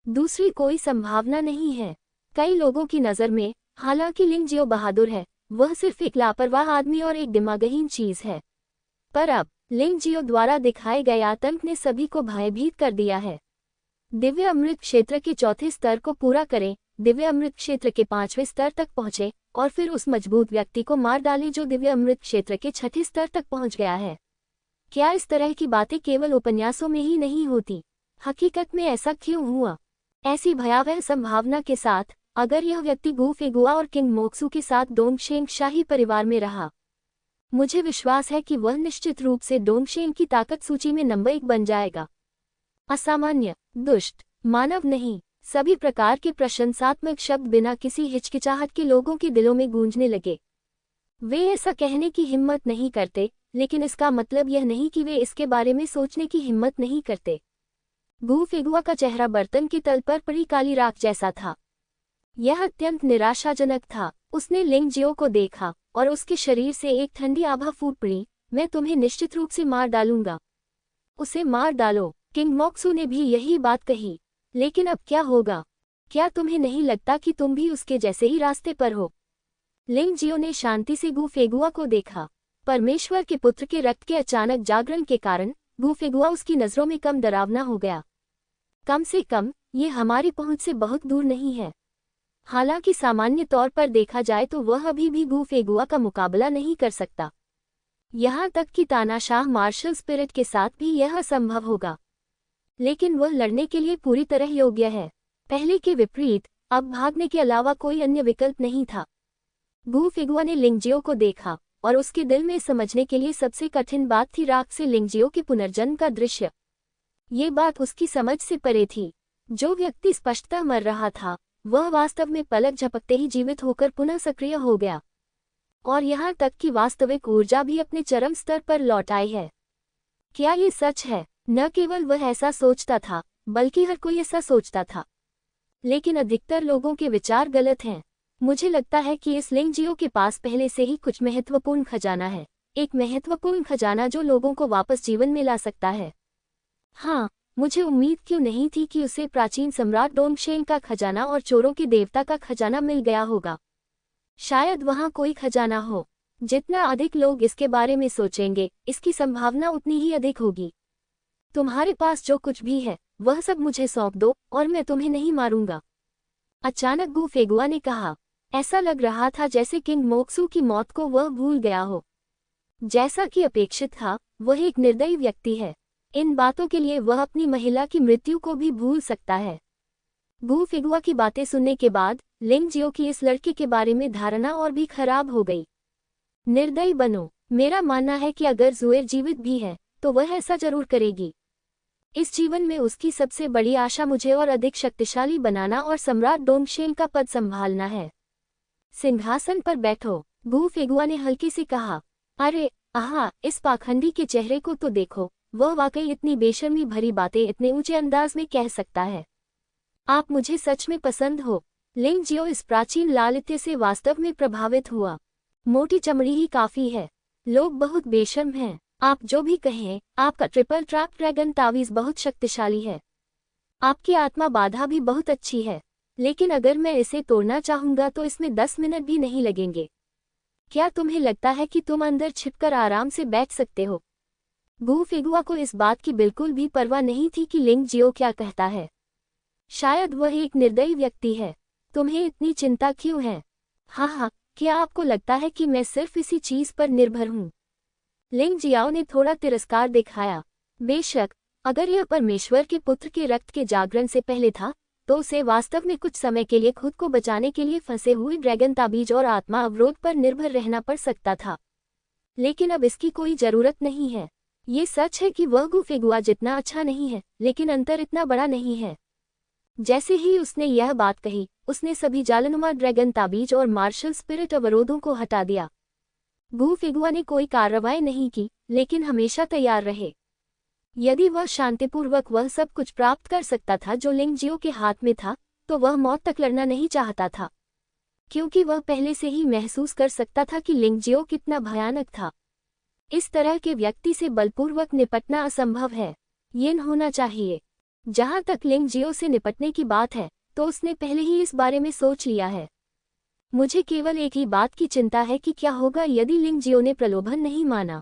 दूसरी कोई संभावना नहीं है। कई लोगों की नज़र में हालांकि लिंग जियो बहादुर है, वह सिर्फ एक लापरवाह आदमी और एक दिमागहीन चीज है। पर अब लिंग जियो द्वारा दिखाए गए आतंक ने सभी को भयभीत कर दिया है। दिव्य अमृत क्षेत्र के चौथे स्तर को पूरा करें, दिव्य अमृत क्षेत्र के 5वें स्तर तक पहुंचे और फिर उस मजबूत व्यक्ति को मार डाले जो दिव्य अमृत क्षेत्र के 6ठे स्तर तक पहुंच गया है। क्या इस तरह की बातें केवल उपन्यासों में ही नहीं होती? हकीकत में ऐसा क्यों हुआ? ऐसी भयावह संभावना के साथ अगर यह व्यक्ति गू फेगुआ और किंग मोक्सू के साथ डोंगशेंग शाही परिवार में रहा, मुझे विश्वास है कि वह निश्चित रूप से डोंगशेंग की ताकत सूची में नंबर 1 बन जाएगा। असामान्य, दुष्ट, मानव नहीं, सभी प्रकार के प्रशंसात्मक शब्द बिना किसी हिचकिचाहट के लोगों के दिलों में गूंजने लगे। वे ऐसा कहने की हिम्मत नहीं करते, लेकिन इसका मतलब यह नहीं कि वे इसके बारे में सोचने की हिम्मत नहीं करते। गू फेगुआ का चेहरा बर्तन के तल पर पड़ी काली राख जैसा था। यह अत्यंत निराशाजनक था। उसने लिंग जियो को देखा और उसके शरीर से एक ठंडी आभा फूट पड़ी। मैं तुम्हें निश्चित रूप से मार डालूंगा। उसे मार डालो। किंग मोक्सू ने भी यही बात कही। लेकिन अब क्या होगा? क्या तुम्हें नहीं लगता कि तुम भी उसके जैसे ही रास्ते पर हो? लिंग जियो ने शांति से गू फेगुआ को देखा। परमेश्वर के पुत्र के रक्त के अचानक जागरण के कारण गू फेगुआ उसकी नजरों में कम डरावना हो गया। कम से कम ये हमारी पहुंच से बहुत दूर नहीं है। हालांकि सामान्य तौर पर देखा जाए तो वह अभी भी गू फेगुआ का मुकाबला नहीं कर सकता। यहाँ तक कि तानाशाह मार्शल स्पिरिट के साथ भी यह असंभव होगा। लेकिन वह लड़ने के लिए पूरी तरह योग्य है। पहले के विपरीत अब भागने के अलावा कोई अन्य विकल्प नहीं था। गू फेगुआ ने लिंग जियो को देखा और उसके दिल में समझने के लिए सबसे कठिन बात थी राख से लिंग जियो के पुनर्जन्म का दृश्य। ये बात उसकी समझ से परे थी। जो व्यक्ति स्पष्टतः मर रहा था वह वास्तव में पलक झपकते ही जीवित होकर पुनः सक्रिय हो गया। और यहाँ तक कि वास्तविक ऊर्जा भी अपने चरम स्तर पर लौट आई है। क्या ये सच है? न केवल वह ऐसा सोचता था, बल्कि हर कोई ऐसा सोचता था। लेकिन अधिकतर लोगों के विचार गलत हैं। मुझे लगता है कि इस लिंग जियो के पास पहले से ही कुछ महत्वपूर्ण खजाना है। एक महत्वपूर्ण खजाना जो लोगों को वापस जीवन में ला सकता है। हाँ, मुझे उम्मीद क्यों नहीं थी कि उसे प्राचीन सम्राट डोंगशेंग का खजाना और चोरों के देवता का खजाना मिल गया होगा। शायद वहाँ कोई खजाना हो। जितना अधिक लोग इसके बारे में सोचेंगे, इसकी संभावना उतनी ही अधिक होगी। तुम्हारे पास जो कुछ भी है वह सब मुझे सौंप दो और मैं तुम्हें नहीं मारूंगा। अचानक गू फेगुआ ने कहा। ऐसा लग रहा था जैसे किंग मोक्सू की मौत को वह भूल गया हो। जैसा कि अपेक्षित था, वह एक निर्दयी व्यक्ति है। इन बातों के लिए वह अपनी महिला की मृत्यु को भी भूल सकता है। गू फेगुआ की बातें सुनने के बाद लिंग जियो की इस लड़के के बारे में धारणा और भी खराब हो गई। निर्दयी बनो। मेरा मानना है कि अगर जुएर जीवित भी है तो वह ऐसा जरूर करेगी। इस जीवन में उसकी सबसे बड़ी आशा मुझे और अधिक शक्तिशाली बनाना और सम्राट डोंगशेंग का पद संभालना है। सिंहासन पर बैठो, गू फेगुआ ने हल्के से कहा। अरे आहा, इस पाखंडी के चेहरे को तो देखो, वह वाकई इतनी बेशर्मी भरी बातें इतने ऊंचे अंदाज में कह सकता है। आप मुझे सच में पसंद हो। लिंग जियो इस प्राचीन लालित्य से वास्तव में प्रभावित हुआ। मोटी चमड़ी ही काफी है। लोग बहुत बेशर्म हैं। आप जो भी कहें, आपका ट्रिपल ट्रैप ड्रैगन तावीज बहुत शक्तिशाली है। आपकी आत्मा बाधा भी बहुत अच्छी है। लेकिन अगर मैं इसे तोड़ना चाहूंगा तो इसमें 10 मिनट भी नहीं लगेंगे। क्या तुम्हें लगता है कि तुम अंदर छिपकर आराम से बैठ सकते हो? गू फेगुआ को इस बात की बिल्कुल भी परवाह नहीं थी कि लिंग जियो क्या कहता है। शायद वह एक निर्दयी व्यक्ति है। तुम्हें इतनी चिंता क्यों है? हाँ, क्या आपको लगता है कि मैं सिर्फ इसी चीज पर निर्भर हूँ? लिंग जियाओ ने थोड़ा तिरस्कार दिखाया। बेशक, अगर यह परमेश्वर के पुत्र के रक्त के जागरण से पहले था तो उसे वास्तव में कुछ समय के लिए खुद को बचाने के लिए फंसे हुए ड्रैगन ताबीज और आत्मा अवरोध पर निर्भर रहना पड़ सकता था। लेकिन अब इसकी कोई जरूरत नहीं है। ये सच है कि वह गू फेगुआ जितना अच्छा नहीं है, लेकिन अंतर इतना बड़ा नहीं है। जैसे ही उसने यह बात कही, उसने सभी जालनुमा ड्रैगन ताबीज और मार्शल स्पिरिट अवरोधों को हटा दिया। गू फेगुआ ने कोई कार्रवाई नहीं की, लेकिन हमेशा तैयार रहे। यदि वह शांतिपूर्वक वह सब कुछ प्राप्त कर सकता था जो लिंग जियो के हाथ में था, तो वह मौत तक लड़ना नहीं चाहता था, क्योंकि वह पहले से ही महसूस कर सकता था कि लिंग जियो कितना भयानक था। इस तरह के व्यक्ति से बलपूर्वक निपटना असंभव है। येन होना चाहिए। जहां तक लिंग जियो से निपटने की बात है तो उसने पहले ही इस बारे में सोच लिया है। मुझे केवल एक ही बात की चिंता है कि क्या होगा यदि लिंग जियो ने प्रलोभन नहीं माना।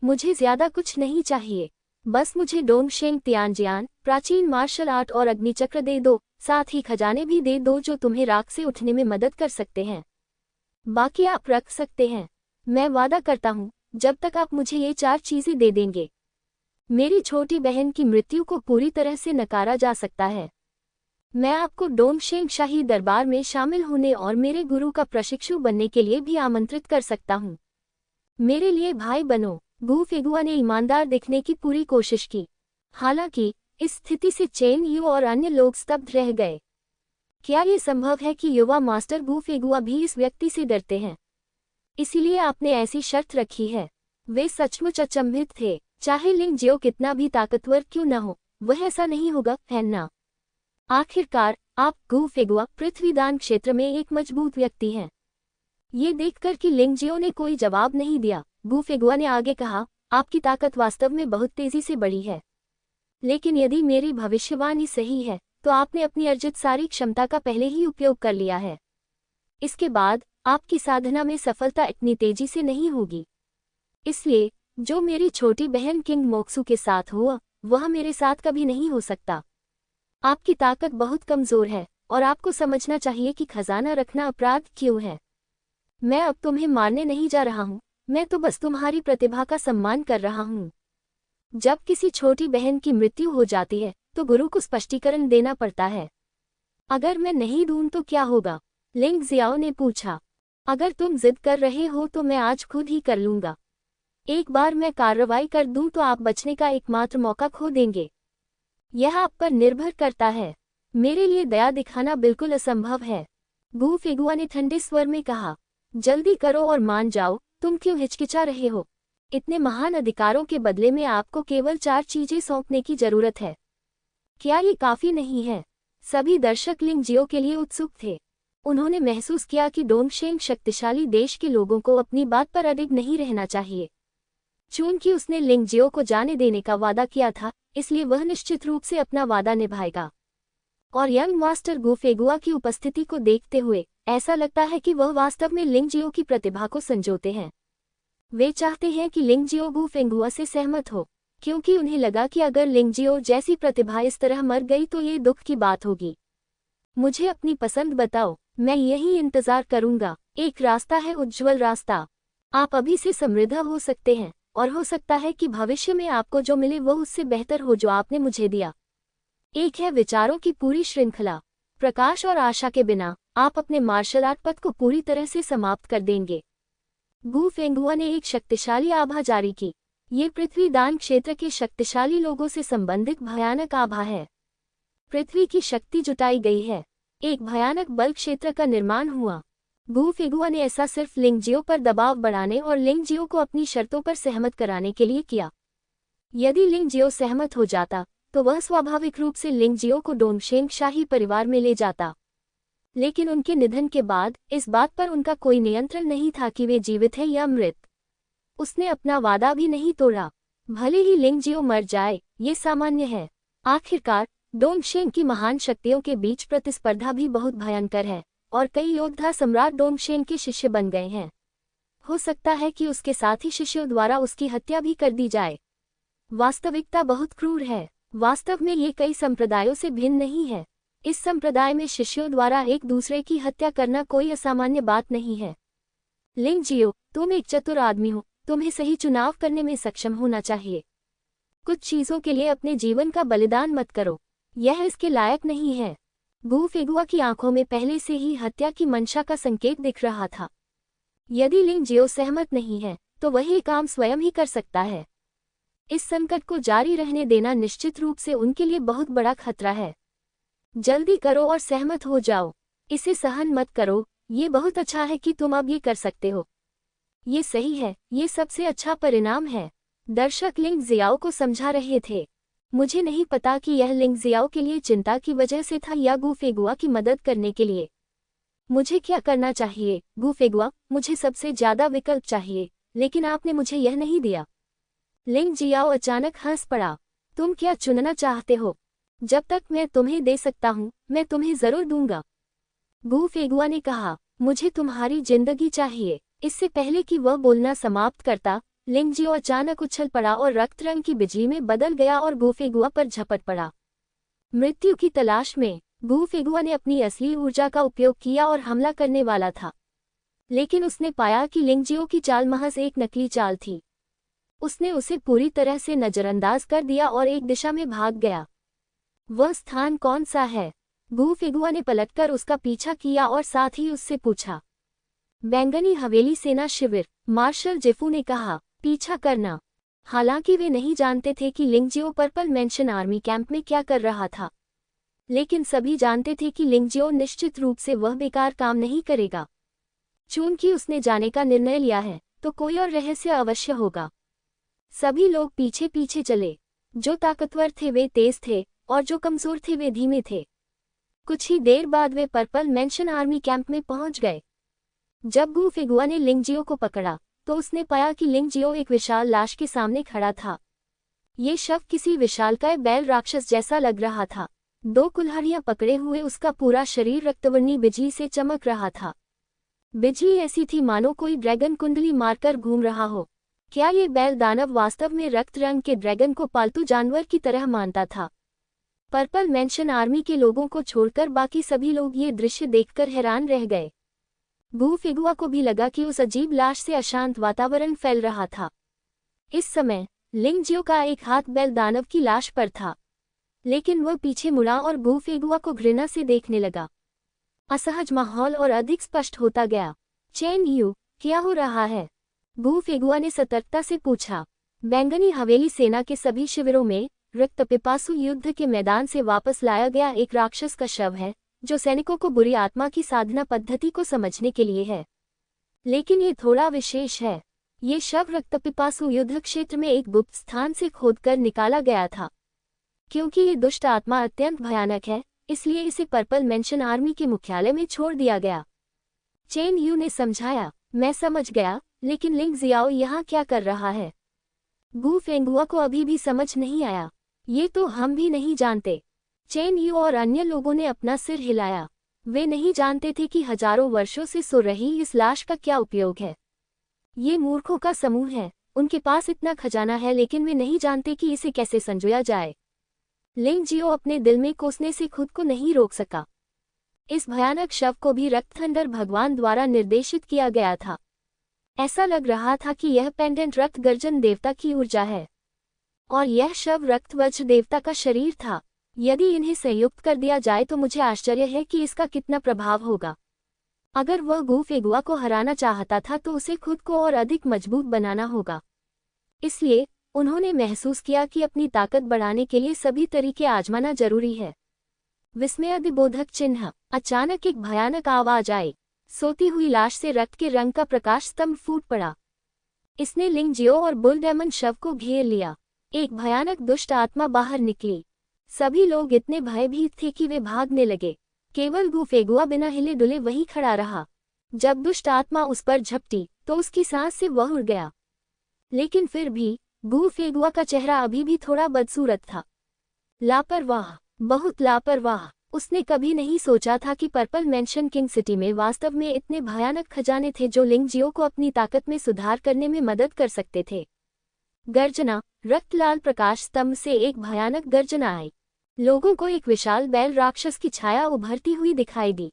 मुझे ज्यादा कुछ नहीं चाहिए, बस मुझे डोंगशेंग तियानजियान, प्राचीन मार्शल आर्ट और अग्निचक्र दे दो, साथ ही खजाने भी दे दो जो तुम्हें राख से उठने में मदद कर सकते हैं। बाकी आप रख सकते हैं। मैं वादा करता हूँ जब तक आप मुझे ये 4 चीजें दे देंगे, मेरी छोटी बहन की मृत्यु को पूरी तरह से नकारा जा सकता है। मैं आपको डोंगशेंग शाही दरबार में शामिल होने और मेरे गुरु का प्रशिक्षु बनने के लिए भी आमंत्रित कर सकता हूँ। मेरे लिए भाई बनो। गु फेगुआ ने ईमानदार दिखने की पूरी कोशिश की। हालांकि इस स्थिति से चेन यू और अन्य लोग स्तब्ध रह गए। क्या ये संभव है कि युवा मास्टर गु फेगुआ भी इस व्यक्ति से डरते हैं? इसीलिए आपने ऐसी शर्त रखी है। वे सचमुच अचंभित थे। चाहे लिंग जियो कितना भी ताकतवर क्यों न हो, वह ऐसा नहीं होगा, है ना? आखिरकार आप गु फेगुआ पृथ्वीदान क्षेत्र में एक मजबूत व्यक्ति हैं। ये देखकर कि लिंग जियो ने कोई जवाब नहीं दिया, गु फेगुआ ने आगे कहा, आपकी ताकत वास्तव में बहुत तेजी से बढ़ी है। लेकिन यदि मेरी भविष्यवाणी सही है तो आपने अपनी अर्जित सारी क्षमता का पहले ही उपयोग कर लिया है। इसके बाद आपकी साधना में सफलता इतनी तेजी से नहीं होगी। इसलिए जो मेरी छोटी बहन किंग मोक्सू के साथ हुआ वह मेरे साथ कभी नहीं हो सकता। आपकी ताकत बहुत कमजोर है और आपको समझना चाहिए कि खजाना रखना अपराध क्यों है। मैं अब तुम्हें मारने नहीं जा रहा हूँ, मैं तो बस तुम्हारी प्रतिभा का सम्मान कर रहा हूँ। जब किसी छोटी बहन की मृत्यु हो जाती है तो गुरु को स्पष्टीकरण देना पड़ता है। अगर मैं नहीं दूं तो क्या होगा? लिंग जियाओ ने पूछा। अगर तुम जिद कर रहे हो तो मैं आज खुद ही कर लूंगा। एक बार मैं कार्रवाई कर दूं तो आप बचने का एकमात्र मौका खो देंगे। यह आप पर निर्भर करता है। मेरे लिए दया दिखाना बिल्कुल असंभव है। गु फेगुआ ने ठंडे स्वर में कहा, जल्दी करो और मान जाओ, तुम क्यों हिचकिचा रहे हो? इतने महान अधिकारों के बदले में आपको केवल 4 चीजें सौंपने की जरूरत है। क्या ये काफी नहीं है? सभी दर्शक लिंग जियो के लिए उत्सुक थे। उन्होंने महसूस किया कि डोंगशेंग शक्तिशाली देश के लोगों को अपनी बात पर अडिग नहीं रहना चाहिए। चूंकि उसने लिंग जियो को जाने देने का वादा किया था, इसलिए वह निश्चित रूप से अपना वादा निभाएगा। और यंग मास्टर गु फेगुआ की उपस्थिति को देखते हुए ऐसा लगता है कि वह वास्तव में लिंग जियो की प्रतिभा को संजोते हैं। वे चाहते हैं कि लिंग जियो गु फेगुआ से सहमत हो, क्योंकि उन्हें लगा कि अगर लिंग जियो जैसी प्रतिभा इस तरह मर गई तो ये दुख की बात होगी। मुझे अपनी पसंद बताओ, मैं यही इंतजार करूंगा। एक रास्ता है, उज्ज्वल रास्ता। आप अभी से समृद्ध हो सकते हैं और हो सकता है कि भविष्य में आपको जो मिले वो उससे बेहतर हो जो आपने मुझे दिया। एक है विचारों की पूरी श्रृंखला। प्रकाश और आशा के बिना आप अपने मार्शल आर्ट पथ को पूरी तरह से समाप्त कर देंगे। गु फेगुआ ने एक शक्तिशाली आभा जारी की। ये पृथ्वी दान क्षेत्र के शक्तिशाली लोगों से संबंधित भयानक आभा है। पृथ्वी की शक्ति जुटाई गई है। एक भयानक बल क्षेत्र का निर्माण हुआ। गु फेगुआ ने ऐसा सिर्फ लिंग जियो पर दबाव बढ़ाने और लिंग जियो को अपनी शर्तों पर सहमत कराने के लिए किया। यदि लिंग जियो सहमत हो जाता तो वह स्वाभाविक रूप से लिंग जियो को डोंगशेंग शाही परिवार में ले जाता। लेकिन उनके निधन के बाद इस बात पर उनका कोई नियंत्रण नहीं था कि वे जीवित हैं या मृत। उसने अपना वादा भी नहीं तोड़ा। भले ही लिंग जियो मर जाए, ये सामान्य है। आखिरकार डोंगशेंग की महान शक्तियों के बीच प्रतिस्पर्धा भी बहुत भयंकर है और कई योद्धा सम्राट डोंगशेंग के शिष्य बन गए हैं। हो सकता है कि उसके साथी शिष्यों द्वारा उसकी हत्या भी कर दी जाए। वास्तविकता बहुत क्रूर है। वास्तव में ये कई संप्रदायों से भिन्न नहीं है। इस संप्रदाय में शिष्यों द्वारा एक दूसरे की हत्या करना कोई असामान्य बात नहीं है। लिंग जियो, तुम एक चतुर आदमी हो, तुम्हें सही चुनाव करने में सक्षम होना चाहिए। कुछ चीजों के लिए अपने जीवन का बलिदान मत करो, यह इसके लायक नहीं है। गु फेगुआ की आंखों में पहले से ही हत्या की मंशा का संकेत दिख रहा था। यदि लिंग जियो सहमत नहीं है तो वह ये काम स्वयं ही कर सकता है। इस संकट को जारी रहने देना निश्चित रूप से उनके लिए बहुत बड़ा खतरा है। जल्दी करो और सहमत हो जाओ। इसे सहन मत करो। ये बहुत अच्छा है कि तुम अब ये कर सकते हो। ये सही है, ये सबसे अच्छा परिणाम है। दर्शक लिंग जियाओ को समझा रहे थे। मुझे नहीं पता कि यह लिंग जियाओ के लिए चिंता की वजह से था या गु फेगुआ की मदद करने के लिए। मुझे क्या करना चाहिए? गु फेगुआ, मुझे सबसे ज्यादा विकल्प चाहिए, लेकिन आपने मुझे यह नहीं दिया। लिंग जियाओ अचानक हंस पड़ा। तुम क्या चुनना चाहते हो? जब तक मैं तुम्हें दे सकता हूँ मैं तुम्हें जरूर दूंगा। गू फेगुआ ने कहा, मुझे तुम्हारी जिंदगी चाहिए। इससे पहले कि वह बोलना समाप्त करता, लिंग जियो अचानक उछल पड़ा और रक्त रंग की बिजली में बदल गया और गू फेगुआ पर झपट पड़ा। मृत्यु की तलाश में गू फेगुआ ने अपनी असली ऊर्जा का उपयोग किया और हमला करने वाला था, लेकिन उसने पाया कि लिंग जियो की चाल महज एक नकली चाल थी। उसने उसे पूरी तरह से नजरअंदाज कर दिया और एक दिशा में भाग गया। वह स्थान कौन सा है? गू फेगुआ ने पलटकर उसका पीछा किया और साथ ही उससे पूछा। बैंगनी हवेली सेना शिविर, मार्शल जेफू ने कहा, पीछा करना। हालांकि वे नहीं जानते थे कि लिंग जियो पर्पल मेंशन आर्मी कैंप में क्या कर रहा था, लेकिन सभी जानते थे कि लिंग जियो निश्चित रूप से वह बेकार काम नहीं करेगा। चूंकि उसने जाने का निर्णय लिया है, तो कोई और रहस्य अवश्य होगा। सभी लोग पीछे पीछे चले। जो ताकतवर थे वे तेज थे और जो कमजोर थे वे धीमे थे। कुछ ही देर बाद वे पर्पल मेंशन आर्मी कैंप में पहुंच गए। जब गू फेगुआ ने लिंग जियो को पकड़ा तो उसने पाया कि लिंग जियो एक विशाल लाश के सामने खड़ा था। ये शव किसी विशालकाय बैल राक्षस जैसा लग रहा था। 2 कुल्हाड़ियां पकड़े हुए उसका पूरा शरीर रक्तवर्णी बिजली से चमक रहा था। बिजली ऐसी थी मानो कोई ड्रैगन कुंडली मारकर घूम रहा हो। क्या ये बैल दानव वास्तव में रक्त रंग के ड्रैगन को पालतू जानवर की तरह मानता था? पर्पल मेंशन आर्मी के लोगों को छोड़कर बाकी सभी लोग ये दृश्य देखकर हैरान रह गए। गू फेगुआ को भी लगा कि उस अजीब लाश से अशांत वातावरण फैल रहा था। इस समय लिंग जियो का एक हाथ बैल दानव की लाश पर था, लेकिन वह पीछे मुड़ा और गू फेगुआ को घृणा से देखने लगा। असहज माहौल और अधिक स्पष्ट होता गया। चेन यू, क्या हो रहा है? गू फेगुआ ने सतर्कता से पूछा। बैंगनी हवेली सेना के सभी शिविरों में रक्त पिपासु युद्ध के मैदान से वापस लाया गया एक राक्षस का शव है, जो सैनिकों को बुरी आत्मा की साधना पद्धति को समझने के लिए है। लेकिन ये थोड़ा विशेष है। ये शव रक्तपिपासु युद्ध क्षेत्र में एक गुप्त स्थान से खोदकर निकाला गया था। क्योंकि ये दुष्ट आत्मा अत्यंत भयानक है, इसलिए इसे पर्पल मेंशन आर्मी के मुख्यालय में छोड़ दिया गया। चेन यू ने समझाया, मैं समझ गया, लेकिन लिंग जियाओ यहाँ क्या कर रहा है? गू फेंगुआ को अभी भी समझ नहीं आया। ये तो हम भी नहीं जानते। चेन यू और अन्य लोगों ने अपना सिर हिलाया। वे नहीं जानते थे कि हजारों वर्षों से सो रही इस लाश का क्या उपयोग है। ये मूर्खों का समूह है। उनके पास इतना खजाना है, लेकिन वे नहीं जानते कि इसे कैसे संजोया जाए। लिंग जियो अपने दिल में कोसने से खुद को नहीं रोक सका। इस भयानक शव को भी रक्तथंडर भगवान द्वारा निर्देशित किया गया था। ऐसा लग रहा था कि यह पेंडेंट रक्त गर्जन देवता की ऊर्जा है, और यह शव रक्तवज्र देवता का शरीर था। यदि इन्हें संयुक्त कर दिया जाए तो मुझे आश्चर्य है कि इसका कितना प्रभाव होगा। अगर वह गू फेगुआ को हराना चाहता था तो उसे खुद को और अधिक मजबूत बनाना होगा। इसलिए उन्होंने महसूस किया कि अपनी ताकत बढ़ाने के लिए सभी तरीके आजमाना जरूरी है। विस्मयादिबोधक चिन्ह। अचानक एक भयानक आवाज आई। सोती हुई लाश से रक्त के रंग का प्रकाश स्तंभ फूट पड़ा। इसने लिंग जियो और बुल डेमन शव को घेर लिया। एक भयानक दुष्ट आत्मा बाहर निकली। सभी लोग इतने भयभीत थे कि वे भागने लगे। केवल गू फेगुआ बिना हिले डुले वहीं खड़ा रहा। जब दुष्ट आत्मा उस पर झपटी तो उसकी सांस से वह उड़ गया। लेकिन फिर भी गू फेगुआ का चेहरा अभी भी थोड़ा बदसूरत था। लापरवाह, बहुत लापरवाह। उसने कभी नहीं सोचा था कि पर्पल मेंशन किंग सिटी में वास्तव में इतने भयानक खजाने थे जो लिंग जियो को अपनी ताकत में सुधार करने में मदद कर सकते थे। गर्जना। रक्तलाल प्रकाश स्तंभ से एक भयानक गर्जना आई। लोगों को एक विशाल बैल राक्षस की छाया उभरती हुई दिखाई दी।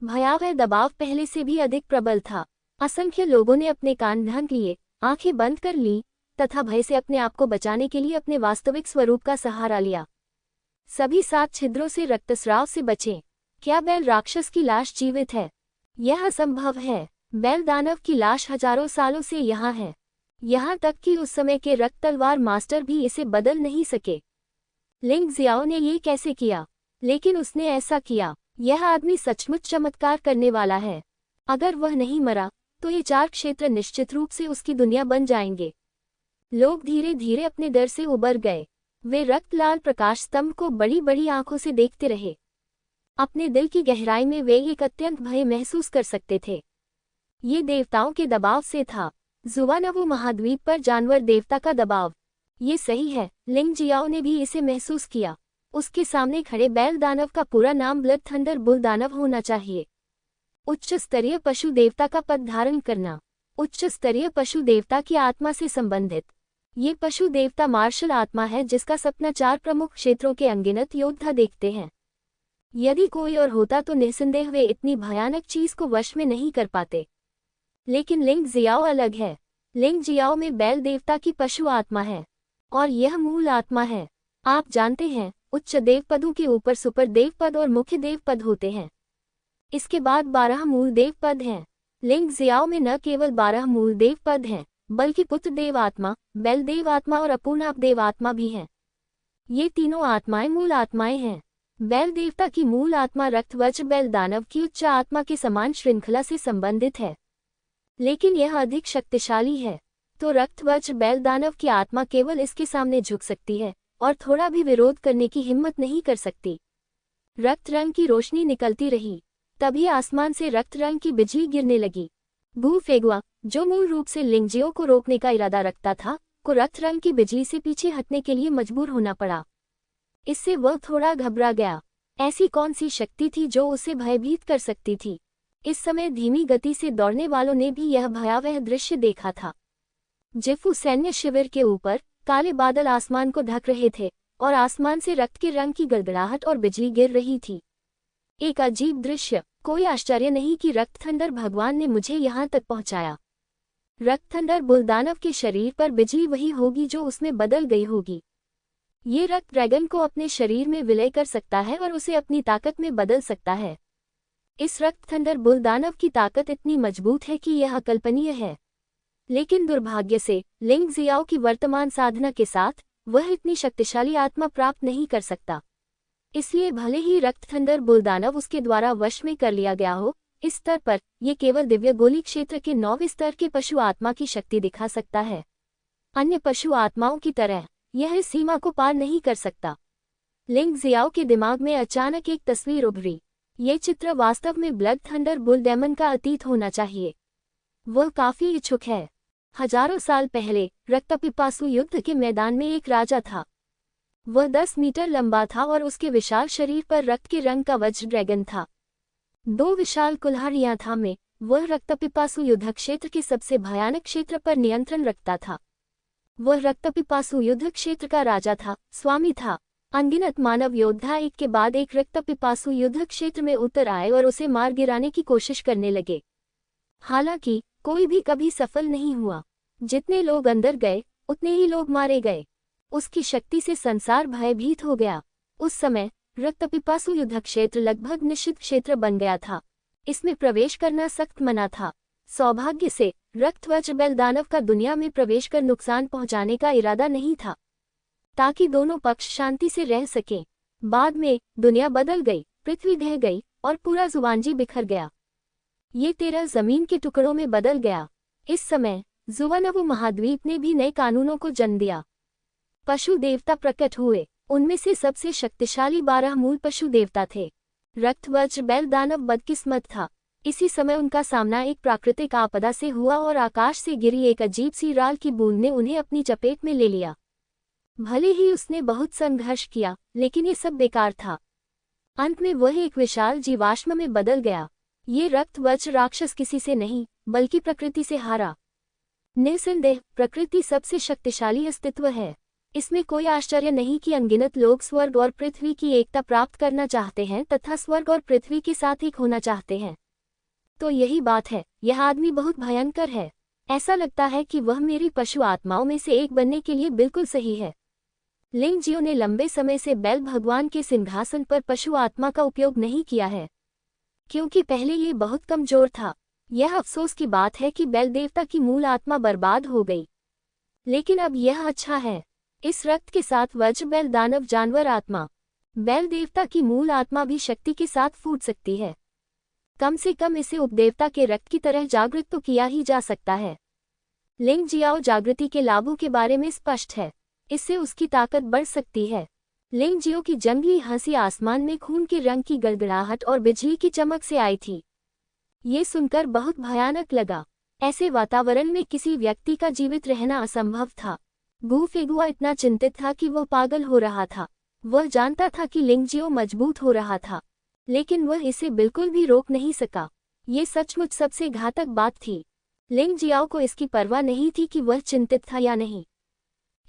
भयावह दबाव पहले से भी अधिक प्रबल था। असंख्य लोगों ने अपने कान ढक लिए, आंखें बंद कर ली तथा भय से अपने आप को बचाने के लिए अपने वास्तविक स्वरूप का सहारा लिया। सभी 7 छिद्रों से रक्तस्राव से बचे। क्या बैल राक्षस की लाश जीवित है? यह असंभव है। बैल दानव की लाश हजारों सालों से यहाँ है। यहाँ तक कि उस समय के रक्त तलवार मास्टर भी इसे बदल नहीं सके। लिंग जियाओ ने ये कैसे किया? लेकिन उसने ऐसा किया। यह आदमी सचमुच चमत्कार करने वाला है। अगर वह नहीं मरा तो ये 4 क्षेत्र निश्चित रूप से उसकी दुनिया बन जाएंगे। लोग धीरे धीरे अपने डर से उबर गए। वे रक्तलाल प्रकाश स्तंभ को बड़ी बड़ी आंखों से देखते रहे। अपने दिल की गहराई में वे एक अत्यंत भय महसूस कर सकते थे। ये देवताओं के दबाव से था। जुवानवु महाद्वीप पर जानवर देवता का दबाव। ये सही है, लिंग जियाओ ने भी इसे महसूस किया। उसके सामने खड़े बैल दानव का पूरा नाम ब्लड थंडर बुल दानव होना चाहिए। उच्च स्तरीय पशु देवता का पद धारण करना। उच्च स्तरीय पशु देवता की आत्मा से संबंधित। ये पशु देवता मार्शल आत्मा है जिसका सपना 4 प्रमुख क्षेत्रों के अनगिनत योद्धा देखते हैं। यदि कोई और होता तो निस्संदेह वे इतनी भयानक चीज को वश में नहीं कर पाते। लेकिन लिंग जियाओ अलग है। लिंग जियाओ में बैल देवता की पशु आत्मा है और यह मूल आत्मा है। आप जानते हैं, उच्च देव पदों के ऊपर सुपर देव पद और मुख्य देव पद होते हैं। इसके बाद 12 मूल देव पद हैं। लिंग जियाओ में न केवल 12 मूल देव पद हैं, बल्कि पुत्र देव आत्मा, बैल देव आत्मा और अपूर्णाप देव आत्मा भी हैं। ये तीनों आत्माएं मूल आत्माएं हैं। बैल देवता की मूल आत्मा रक्तवज्र बैल दानव की उच्च आत्मा के समान श्रृंखला से संबंधित है, लेकिन यह अधिक शक्तिशाली है। तो रक्तवज्र बैल दानव की आत्मा केवल इसके सामने झुक सकती है और थोड़ा भी विरोध करने की हिम्मत नहीं कर सकती। रक्त रंग की रोशनी निकलती रही। तभी आसमान से रक्त रंग की बिजली गिरने लगी। बू फेगुआ, जो मूल रूप से लिंगजियो को रोकने का इरादा रखता था, को रक्त रंग की बिजली से पीछे हटने के लिए मजबूर होना पड़ा। इससे वह थोड़ा घबरा गया। ऐसी कौन सी शक्ति थी जो उसे भयभीत कर सकती थी? इस समय धीमी गति से दौड़ने वालों ने भी यह भयावह दृश्य देखा था। जिफू सैन्य शिविर के ऊपर काले बादल आसमान को ढक रहे थे और आसमान से रक्त के रंग की गड़गड़ाहट और बिजली गिर रही थी। एक अजीब दृश्य। कोई आश्चर्य नहीं कि रक्तथंडर भगवान ने मुझे यहाँ तक पहुँचाया। रक्तथंडर बुलदानव के शरीर पर बिजली वही होगी जो उसमें बदल गई होगी। ये रक्त ड्रैगन को अपने शरीर में विलय कर सकता है और उसे अपनी ताकत में बदल सकता है। इस रक्तथंडर बुलदानव की ताकत इतनी मजबूत है कि यह अकल्पनीय है। लेकिन दुर्भाग्य से लिंग जियाओ की वर्तमान साधना के साथ वह इतनी शक्तिशाली आत्मा प्राप्त नहीं कर सकता। इसलिए भले ही रक्तथंडर बुलदानव उसके द्वारा वश में कर लिया गया हो, इस स्तर पर यह केवल दिव्य गोली क्षेत्र के 9वें स्तर के पशु आत्मा की शक्ति दिखा सकता है। अन्य पशु आत्माओं की तरह यह इस सीमा को पार नहीं कर सकता। लिंग जियाओ के दिमाग में अचानक एक तस्वीर उभरी। ये चित्र वास्तव में ब्लड थंडर बुल डेमन का अतीत होना चाहिए। वह काफी इच्छुक है। हजारों साल पहले रक्तपिपासु युद्ध के मैदान में एक राजा था। वह 10 मीटर लंबा था और उसके विशाल शरीर पर रक्त के रंग का वज्र ड्रैगन था। 2 विशाल कुल्हाड़ियां थामे वह रक्तपिपासु युद्ध क्षेत्र के सबसे भयानक क्षेत्र पर नियंत्रण रखता था। वह रक्तपिपासु युद्ध क्षेत्र का राजा था, स्वामी था। अनगिनत मानव योद्धा एक के बाद एक रक्तपिपासु युद्ध क्षेत्र में उतर आए और उसे मार गिराने की कोशिश करने लगे। हालांकि कोई भी कभी सफल नहीं हुआ। जितने लोग अंदर गए उतने ही लोग मारे गए। उसकी शक्ति से संसार भयभीत हो गया। उस समय रक्तपिपासु युद्ध क्षेत्र लगभग निषिद्ध क्षेत्र बन गया था। इसमें प्रवेश करना सख्त मना था। सौभाग्य से रक्तवज्र बैल दानव का दुनिया में प्रवेश कर नुकसान पहुंचाने का इरादा नहीं था, ताकि दोनों पक्ष शांति से रह सकें। बाद में दुनिया बदल गई, पृथ्वी ढह गई और पूरा जुवानजी बिखर गया। ये 13 जमीन के टुकड़ों में बदल गया। इस समय जुवानवु महाद्वीप ने भी नए कानूनों को जन्म दिया। पशु देवता प्रकट हुए। उनमें से सबसे शक्तिशाली 12 मूल पशु देवता थे। रक्तवज्र बैल दानव बदकिस्मत था। इसी समय उनका सामना एक प्राकृतिक आपदा से हुआ और आकाश से गिरी एक अजीब सी राल की बूंद ने उन्हें अपनी चपेट में ले लिया। भले ही उसने बहुत संघर्ष किया, लेकिन ये सब बेकार था। अंत में वह एक विशाल जीवाश्म में बदल गया। ये रक्तवज्र राक्षस किसी से नहीं, बल्कि प्रकृति से हारा। निस्संदेह प्रकृति सबसे शक्तिशाली अस्तित्व है। इसमें कोई आश्चर्य नहीं कि अनगिनत लोग स्वर्ग और पृथ्वी की एकता प्राप्त करना चाहते हैं तथा स्वर्ग और पृथ्वी के साथ एक होना चाहते हैं। तो यही बात है, यह आदमी बहुत भयंकर है। ऐसा लगता है कि वह मेरी पशु आत्माओं में से एक बनने के लिए बिल्कुल सही है। लिंग जियो ने लंबे समय से बैल भगवान के सिंहासन पर पशु आत्मा का उपयोग नहीं किया है, क्योंकि पहले ये बहुत कमजोर था। यह अफसोस की बात है कि बैल देवता की मूल आत्मा बर्बाद हो गई। लेकिन अब यह अच्छा है। इस रक्त के साथ वज्र बैल दानव जानवर आत्मा, बैल देवता की मूल आत्मा भी शक्ति के साथ फूट सकती है। कम से कम इसे उपदेवता के रक्त की तरह जागृत तो किया ही जा सकता है। लिंग जियाओ जागृति के लाभों के बारे में स्पष्ट है। इससे उसकी ताकत बढ़ सकती है। लिंग जियो की जंगली हंसी आसमान में खून के रंग की गड़गड़ाहट और बिजली की चमक से आई थी। ये सुनकर बहुत भयानक लगा। ऐसे वातावरण में किसी व्यक्ति का जीवित रहना असंभव था। गू फेगुआ इतना चिंतित था कि वह पागल हो रहा था। वह जानता था कि लिंग जियो मजबूत हो रहा था, लेकिन वह इसे बिल्कुल भी रोक नहीं सका। ये सचमुच सबसे घातक बात थी। लिंग जियाओ को इसकी परवाह नहीं थी कि वह चिंतित था या नहीं।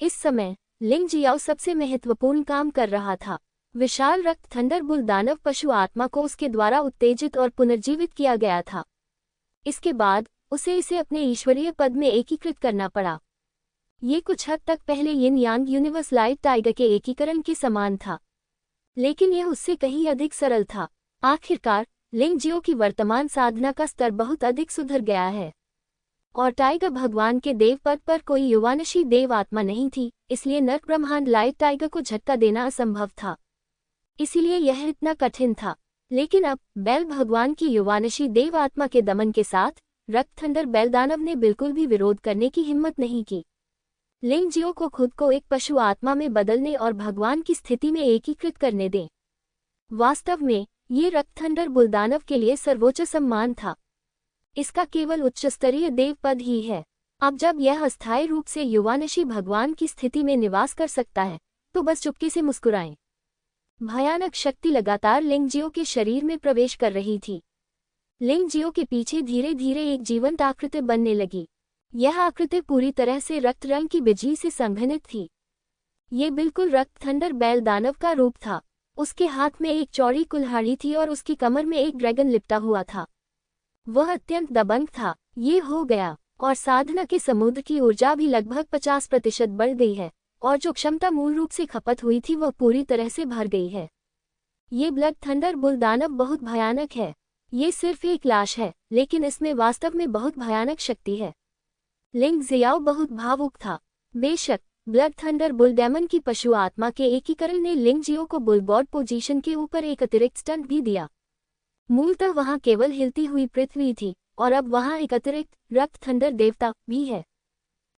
इस समय लिंग जियाओ सबसे महत्वपूर्ण काम कर रहा था। विशाल रक्त थंडरबोल्ट दानव पशु आत्मा को उसके द्वारा उत्तेजित और पुनर्जीवित किया गया था। इसके बाद उसे इसे अपने ईश्वरीय पद में एकीकृत करना पड़ा। ये कुछ हद तक पहले यिन यांग यूनिवर्स लाइट टाइगर के एकीकरण के समान था, लेकिन यह उससे कहीं अधिक सरल था। आखिरकार लिंग जियो की वर्तमान साधना का स्तर बहुत अधिक सुधर गया है, और टाइगर भगवान के देव पद पर कोई युवानशी देव आत्मा नहीं थी, इसलिए नर्क ब्रह्मांड लाइट टाइगर को झटका देना असंभव था। इसीलिए यह इतना कठिन था। लेकिन अब बेल भगवान की युवानशी देव आत्मा के दमन के साथ रक्त थंडर बेल दानव ने बिल्कुल भी विरोध करने की हिम्मत नहीं की। लिंग जियो को खुद को एक पशु आत्मा में बदलने और भगवान की स्थिति में एकीकृत करने दें। वास्तव में ये रक्त थंडर बुलदानव के लिए सर्वोच्च सम्मान था। इसका केवल उच्च स्तरीय देव पद ही है। अब जब यह अस्थायी रूप से युवानशी भगवान की स्थिति में निवास कर सकता है, तो बस चुपके से मुस्कुराएं। भयानक शक्ति लगातार लिंग जियो के शरीर में प्रवेश कर रही थी। लिंग जियो के पीछे धीरे धीरे एक जीवंत आकृति बनने लगी। यह आकृति पूरी तरह से रक्त रंग की बिजली से संघनित थी। ये बिल्कुल रक्त थंडर बेल दानव का रूप था। उसके हाथ में एक चौड़ी कुल्हाड़ी थी और उसकी कमर में एक ड्रैगन लिपटा हुआ था। वह अत्यंत दबंग था। ये हो गया, और साधना के समुद्र की ऊर्जा भी लगभग 50% बढ़ गई है, और जो क्षमता मूल रूप से खपत हुई थी वह पूरी तरह से भर गई है। ये ब्लड थंडर बुल दानव बहुत भयानक है। ये सिर्फ एक लाश है, लेकिन इसमें वास्तव में बहुत भयानक शक्ति है। लिंग जियाओ बहुत भावुक था। बेशक ब्लड थंडर बुल डेमन की पशु आत्मा के एकीकरण ने लिंग जियो को बुल गॉड पोजीशन के ऊपर एक अतिरिक्त स्टंट भी दिया। मूलतः वहां केवल हिलती हुई पृथ्वी थी, और अब वहां एक अतिरिक्त रक्त थंडर देवता भी है।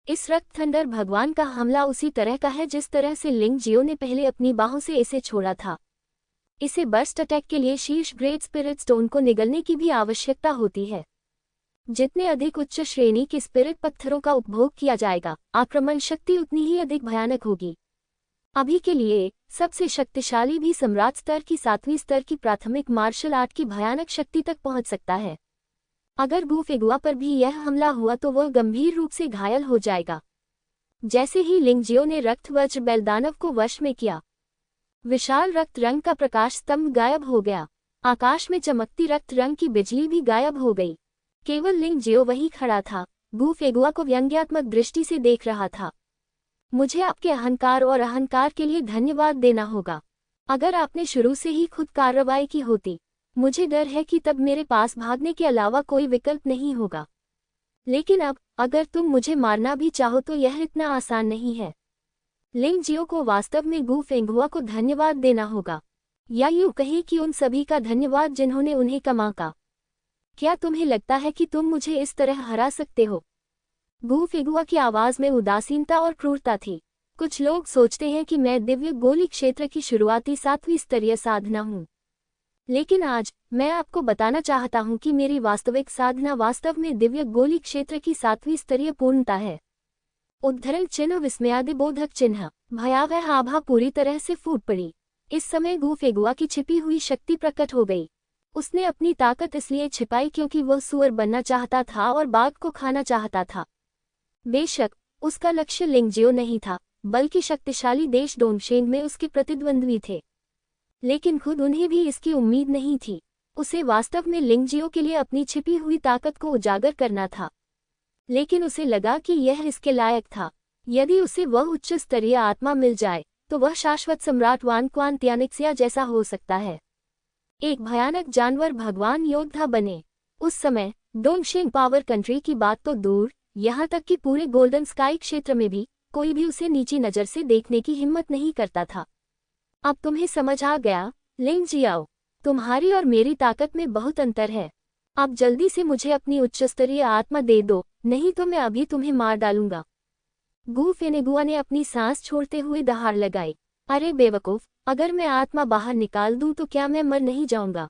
इस रक्त थंडर भगवान का हमला उसी तरह का है जिस तरह से लिंग जियो ने पहले अपनी बाहों से इसे छोड़ा था। इसे बर्स्ट अटैक के लिए शीर्ष ग्रेट स्पिरिट स्टोन को निगलने की भी आवश्यकता होती है। जितने अधिक उच्च श्रेणी के स्पिरिट पत्थरों का उपभोग किया जाएगा, आक्रमण शक्ति उतनी ही अधिक भयानक होगी। अभी के लिए सबसे शक्तिशाली भी सम्राट स्तर की 7वीं स्तर की प्राथमिक मार्शल आर्ट की भयानक शक्ति तक पहुंच सकता है। अगर गू फेगुआ पर भी यह हमला हुआ तो वह गंभीर रूप से घायल हो जाएगा। जैसे ही लिंग जियो ने रक्त वज्र बेल दानव को वश में किया, विशाल रक्त रंग का प्रकाश स्तंभ गायब हो गया। आकाश में चमकती रक्त रंग की बिजली भी गायब हो गई। केवल लिंग जियो वहीं खड़ा था, गू फेगुआ को व्यंग्यात्मक दृष्टि से देख रहा था। मुझे आपके अहंकार और अहंकार के लिए धन्यवाद देना होगा। अगर आपने शुरू से ही खुद कार्रवाई की होती, मुझे डर है कि तब मेरे पास भागने के अलावा कोई विकल्प नहीं होगा। लेकिन अब अगर तुम मुझे मारना भी चाहो तो यह इतना आसान नहीं है। लिंग जियो को वास्तव में गू फेंगुआ को धन्यवाद देना होगा, या यूं कहें कि उन सभी का धन्यवाद जिन्होंने उन्हें कमा का। क्या तुम्हें लगता है कि तुम मुझे इस तरह हरा सकते हो? गू फेगुआ की आवाज में उदासीनता और क्रूरता थी। कुछ लोग सोचते हैं कि मैं दिव्य गोली क्षेत्र की शुरुआती 7वीं स्तरीय साधना हूँ, लेकिन आज मैं आपको बताना चाहता हूँ कि मेरी वास्तविक साधना वास्तव में दिव्य गोली क्षेत्र की 7वीं स्तरीय पूर्णता है। उद्धरण चिन्ह विस्मयादिबोधक चिन्ह। भयावह आभा पूरी तरह से फूट पड़ी। इस समय गू फेगुआ की छिपी हुई शक्ति प्रकट हो गई। उसने अपनी ताकत इसलिए छिपाई क्योंकि वह सुअर बनना चाहता था और बाघ को खाना चाहता था। बेशक उसका लक्ष्य लिंग जियो नहीं था, बल्कि शक्तिशाली देश डोंगशेंग में उसके प्रतिद्वंद्वी थे। लेकिन खुद उन्हें भी इसकी उम्मीद नहीं थी। उसे वास्तव में लिंग जियो के लिए अपनी छिपी हुई ताकत को उजागर करना था, लेकिन उसे लगा कि यह इसके लायक था। यदि उसे वह उच्च स्तरीय आत्मा मिल जाए तो वह शाश्वत सम्राट वान क्वान त्यानिक्सिया जैसा हो सकता है, एक भयानक जानवर भगवान योद्धा बने। उस समय डोंगशेंग पावर कंट्री की बात तो दूर, यहाँ तक कि पूरे गोल्डन स्काई क्षेत्र में भी कोई भी उसे नीची नज़र से देखने की हिम्मत नहीं करता था। अब तुम्हें समझ आ गया लिंग जियाओ, तुम्हारी और मेरी ताकत में बहुत अंतर है। अब जल्दी से मुझे अपनी उच्चस्तरीय आत्मा दे दो, नहीं तो मैं अभी तुम्हें मार डालूंगा। गू फेनेगुआ ने अपनी सांस छोड़ते हुए दहाड़ लगाई। अरे बेवकूफ, अगर मैं आत्मा बाहर निकाल दूं तो क्या मैं मर नहीं जाऊंगा?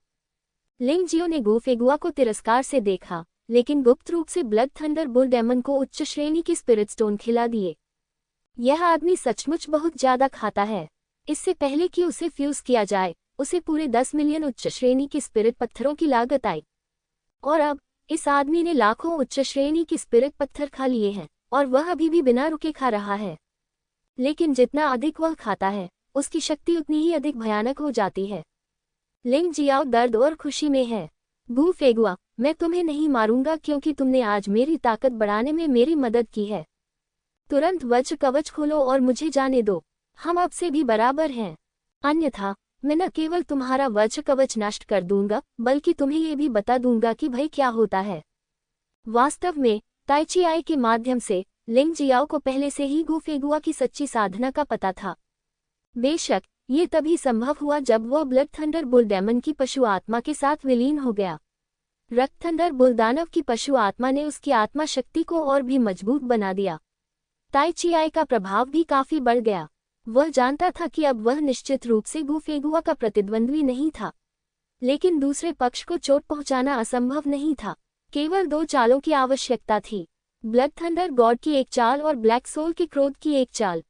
लिंग जियो ने गू फेगुआ को तिरस्कार से देखा, लेकिन गुप्त रूप से ब्लड थंडर बुल डेमन को उच्च श्रेणी की स्पिरिट स्टोन खिला दिए। यह आदमी सचमुच बहुत ज्यादा खाता है। इससे पहले कि उसे फ्यूज किया जाए, उसे पूरे 10 मिलियन उच्च श्रेणी के स्पिरिट पत्थरों की लागत आई। और अब इस आदमी ने लाखों उच्च श्रेणी के स्पिरिट पत्थर खा लिए हैं, और वह अभी भी बिना रुके खा रहा है। लेकिन जितना अधिक वह खाता है, उसकी शक्ति उतनी ही अधिक भयानक हो जाती है। लिंग जियाओ दर्द और खुशी में है। गू फेगुआ, मैं तुम्हें नहीं मारूंगा क्योंकि तुमने आज मेरी ताकत बढ़ाने में मेरी मदद की है। तुरंत वज्र कवच खोलो और मुझे जाने दो। हम अब से भी बराबर हैं। अन्यथा मैं न केवल तुम्हारा वज्र कवच नष्ट कर दूंगा, बल्कि तुम्हें ये भी बता दूंगा कि भय क्या होता है। वास्तव में ताइचिआई के माध्यम से लिंग जियाओ को पहले से ही गू फेगुआ की सच्ची साधना का पता था। बेशक ये तभी संभव हुआ जब वह ब्लड थंडर बुल डेमन की पशु आत्मा के साथ विलीन हो गया। रक्त थंडर बुल दानव की पशु आत्मा ने उसकी आत्मा शक्ति को और भी मजबूत बना दिया। ताइचिआई का प्रभाव भी काफी बढ़ गया। वह जानता था कि अब वह निश्चित रूप से गू फेगुआ का प्रतिद्वंद्वी नहीं था, लेकिन दूसरे पक्ष को चोट पहुंचाना असंभव नहीं था। केवल 2 चालों की आवश्यकता थी, ब्लड थंडर गॉड की एक चाल और ब्लैक सोल के क्रोध की एक चाल।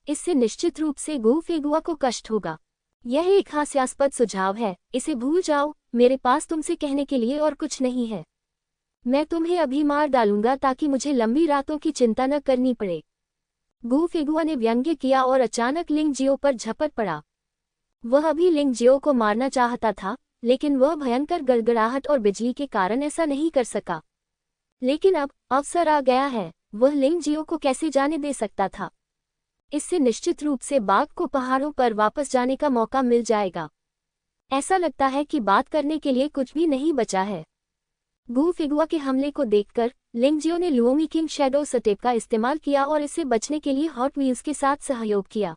इससे निश्चित रूप से गू फेगुआ को कष्ट होगा। यह एक हास्यास्पद सुझाव है, इसे भूल जाओ। मेरे पास तुमसे कहने के लिए और कुछ नहीं है। मैं तुम्हें अभी मार डालूंगा ताकि मुझे लंबी रातों की चिंता न करनी पड़े। गू फेगुआ ने व्यंग्य किया और अचानक लिंग जियो पर झपट पड़ा। वह अभी लिंग जियो को मारना चाहता था, लेकिन वह भयंकर गड़गड़ाहट और बिजली के कारण ऐसा नहीं कर सका। लेकिन अब अवसर आ गया है। वह लिंग जियो को कैसे जाने दे सकता था? इससे निश्चित रूप से बाघ को पहाड़ों पर वापस जाने का मौका मिल जाएगा। ऐसा लगता है कि बात करने के लिए कुछ भी नहीं बचा है। गू फेगुआ के हमले को देखकर लिंग जियो ने लुओमी किंग शैडो स्टेप का इस्तेमाल किया और इससे बचने के लिए हॉट व्हील्स के साथ सहयोग किया।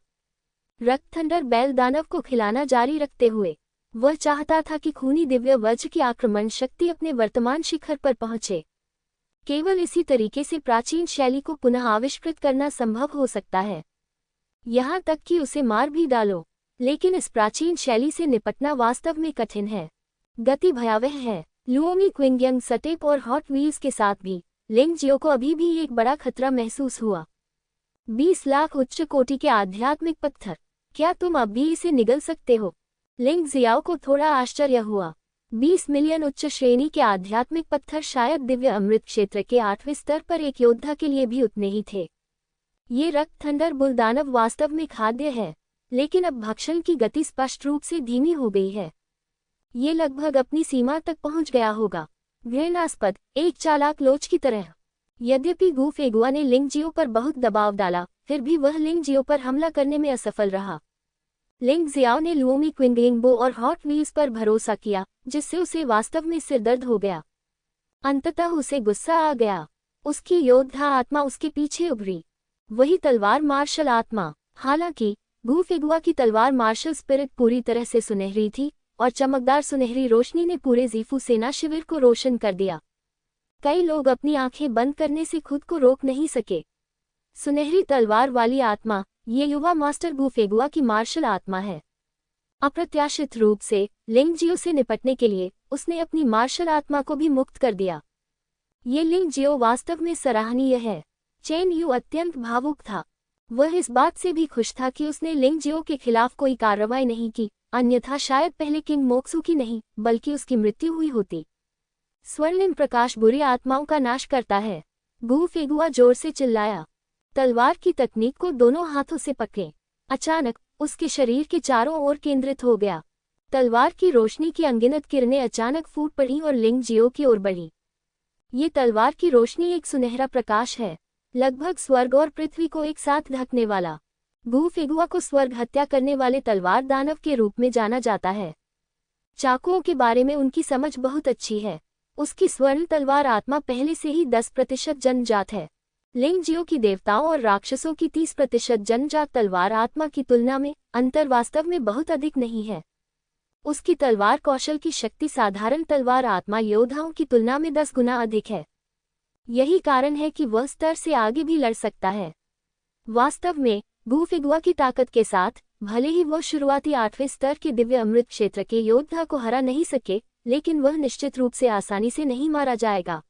रक्त थंडर बैल दानव को खिलाना जारी रखते हुए वह चाहता था कि खूनी दिव्य वज्र की आक्रमण शक्ति अपने वर्तमान शिखर पर पहुंचे। केवल इसी तरीके से प्राचीन शैली को पुनः आविष्कृत करना संभव हो सकता है, यहाँ तक कि उसे मार भी डालो। लेकिन इस प्राचीन शैली से निपटना वास्तव में कठिन है। गति भयावह है। लुओमी क्विंग स्टेप और हॉट व्हील्स के साथ भी लिंग जियो को अभी भी एक बड़ा खतरा महसूस हुआ। 20 लाख उच्च कोटि के आध्यात्मिक पत्थर, क्या तुम अब भी इसे निगल सकते हो? लिंग जियाओ को थोड़ा आश्चर्य हुआ। 20 मिलियन उच्च श्रेणी के आध्यात्मिक पत्थर शायद दिव्य अमृत क्षेत्र के 8वें स्तर पर एक योद्धा के लिए भी उतने ही थे। ये रक्त थंडर बुल दानव वास्तव में खाद्य है, लेकिन अब भक्षण की गति स्पष्ट रूप से धीमी हो गई है। ये लगभग अपनी सीमा तक पहुंच गया होगा। घृणास्पद, एक चालाक लोच की तरह। यद्यपि गू फेगुआ ने लिंग जियो पर बहुत दबाव डाला, फिर भी वह लिंग जियो पर हमला करने में असफल रहा। लिंग जियाओ ने लुओमी क्विंगबो और हॉट व्हील्स पर भरोसा किया, जिससे उसे वास्तव में सिरदर्द हो गया। अंततः उसे गुस्सा आ गया। उसकी योद्धा आत्मा उसके पीछे उभरी, वही तलवार मार्शल आत्मा। हालांकि गू फेगुआ की तलवार मार्शल स्पिरिट पूरी तरह से सुनहरी थी और चमकदार सुनहरी रोशनी ने पूरे जीफू सेना शिविर को रोशन कर दिया। कई लोग अपनी आंखें बंद करने से खुद को रोक नहीं सके। सुनहरी तलवार वाली आत्मा, ये युवा मास्टर गू फेगुआ की मार्शल आत्मा है। अप्रत्याशित रूप से लिंग जियो से निपटने के लिए उसने अपनी मार्शल आत्मा को भी मुक्त कर दिया। ये लिंग जियो वास्तव में सराहनीय है। चेन यू अत्यंत भावुक था। वह इस बात से भी खुश था कि उसने लिंग जियो के खिलाफ कोई कार्रवाई नहीं की, अन्यथा शायद पहले किंग मोक्सू की नहीं बल्कि उसकी मृत्यु हुई होती। स्वर्णिम प्रकाश बुरी आत्माओं का नाश करता है, गू फेगुआ जोर से चिल्लाया। तलवार की तकनीक को दोनों हाथों से पकड़े। अचानक उसके शरीर के चारों ओर केंद्रित हो गया। तलवार की रोशनी की अनगिनत किरणें अचानक फूट पड़ी और लिंग जियो की ओर बढ़ी। ये तलवार की रोशनी एक सुनहरा प्रकाश है, लगभग स्वर्ग और पृथ्वी को एक साथ ढकने वाला। गू फेगुआ को स्वर्ग हत्या करने वाले तलवार दानव के रूप में जाना जाता है। चाकुओं के बारे में उनकी समझ बहुत अच्छी है। उसकी स्वर्ण तलवार आत्मा पहले से ही 10% जन्मजात है। लिंग जियो की देवताओं और राक्षसों की 30% जन्मजात तलवार आत्मा की तुलना में अंतर वास्तव में बहुत अधिक नहीं है। उसकी तलवार कौशल की शक्ति साधारण तलवार आत्मा योद्धाओं की तुलना में 10 गुना अधिक है। यही कारण है कि वह स्तर से आगे भी लड़ सकता है। वास्तव में गू फेगुआ की ताकत के साथ भले ही वह शुरुआती 8वें स्तर के दिव्य अमृत क्षेत्र के योद्धा को हरा नहीं सके, लेकिन वह निश्चित रूप से आसानी से नहीं मारा जाएगा।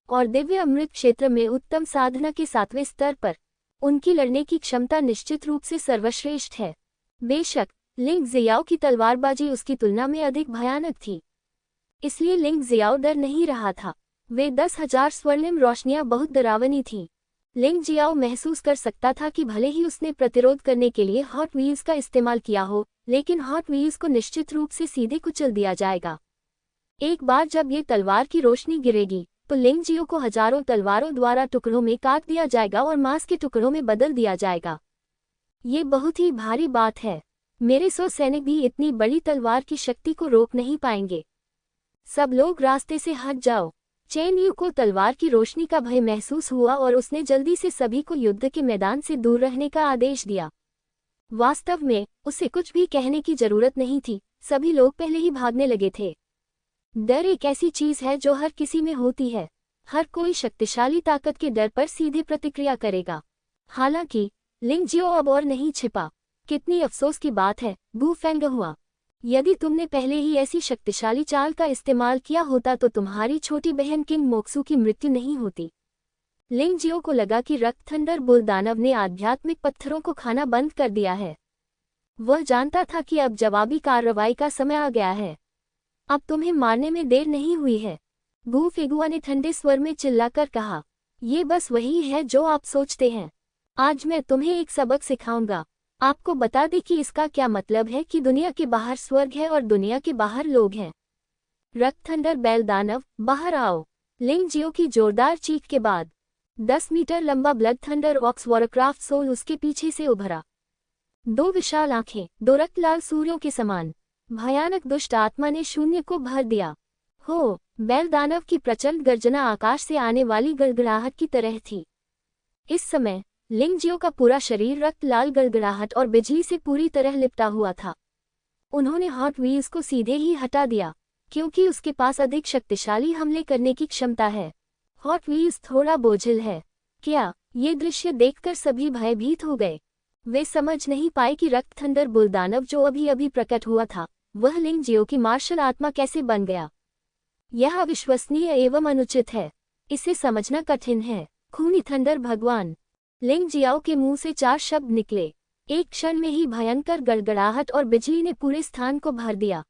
और दिव्य अमृत क्षेत्र में उत्तम साधना के 7वें स्तर पर उनकी लड़ने की क्षमता निश्चित रूप से सर्वश्रेष्ठ है। बेशक लिंग जियाओ की तलवारबाजी उसकी तुलना में अधिक भयानक थी, इसलिए लिंग जियाओ डर नहीं रहा था। वे 10,000 स्वर्णिम रोशनियां बहुत डरावनी थीं। लिंग जियाओ महसूस कर सकता था कि भले ही उसने प्रतिरोध करने के लिए हॉट व्हील्स का इस्तेमाल किया हो, लेकिन हॉट व्हील्स को निश्चित रूप से सीधे कुचल दिया जाएगा। एक बार जब ये तलवार की रोशनी गिरेगी तो लिंग जियो को हजारों तलवारों द्वारा टुकड़ों में काट दिया जाएगा और मांस के टुकड़ों में बदल दिया जाएगा। ये बहुत ही भारी बात है। मेरे 100 सैनिक भी इतनी बड़ी तलवार की शक्ति को रोक नहीं पाएंगे। सब लोग रास्ते से हट जाओ। चेन यू को तलवार की रोशनी का भय महसूस हुआ और उसने जल्दी से सभी को युद्ध के मैदान से दूर रहने का आदेश दिया। वास्तव में उसे कुछ भी कहने की जरूरत नहीं थी, सभी लोग पहले ही भागने लगे थे। डर एक ऐसी चीज है जो हर किसी में होती है। हर कोई शक्तिशाली ताकत के डर पर सीधे प्रतिक्रिया करेगा। हालांकि लिंग जियो अब और नहीं छिपा। कितनी अफसोस की बात है, बू फेंग हुआ। यदि तुमने पहले ही ऐसी शक्तिशाली चाल का इस्तेमाल किया होता तो तुम्हारी छोटी बहन किंग मोक्सू की मृत्यु नहीं होती। लिंग जियो को लगा कि रक्त थंडर बुल दानव ने आध्यात्मिक पत्थरों को खाना बंद कर दिया है। वह जानता था कि अब जवाबी कार्रवाई का समय आ गया है। अब तुम्हें मारने में देर नहीं हुई है, बू फेगुआ ने ठंडे स्वर में चिल्लाकर कहा। ये बस वही है जो आप सोचते हैं। आज मैं तुम्हें एक सबक सिखाऊंगा। आपको बता दें कि इसका क्या मतलब है कि दुनिया के बाहर स्वर्ग है और दुनिया के बाहर लोग हैं। रक्त थंडर बैल दानव, बाहर आओ। लिंग जियो की जोरदार चीख के बाद 10 मीटर लंबा blood thunder ox warcraft soul उसके पीछे से उभरा। 2 विशाल आंखें, 2 रक्त लाल सूर्यों के समान। भयानक दुष्ट आत्मा ने शून्य को भर दिया। हो, बैल दानव की प्रचंड गर्जना आकाश से आने वाली गड़गड़ाहट की तरह थी। इस समय लिंग जियो का पूरा शरीर रक्त लाल गड़गड़ाहट और बिजली से पूरी तरह लिपटा हुआ था। उन्होंने हॉट व्हील्स को सीधे ही हटा दिया, क्योंकि उसके पास अधिक शक्तिशाली हमले करने की क्षमता है। हॉट व्हील्स थोड़ा बोझिल है। क्या? ये दृश्य देखकर सभी भयभीत हो गए। वे समझ नहीं पाए कि रक्त थंडर बुल दानव जो अभी अभी प्रकट हुआ था, वह लिंग जियो की मार्शल आत्मा कैसे बन गया। यह अविश्वसनीय एवं अनुचित है। इसे समझना कठिन है। खूनी थंडर भगवान। लिंग जियाओ के मुंह से 4 शब्द निकले। एक क्षण में ही भयंकर गड़गड़ाहट और बिजली ने पूरे स्थान को भर दिया।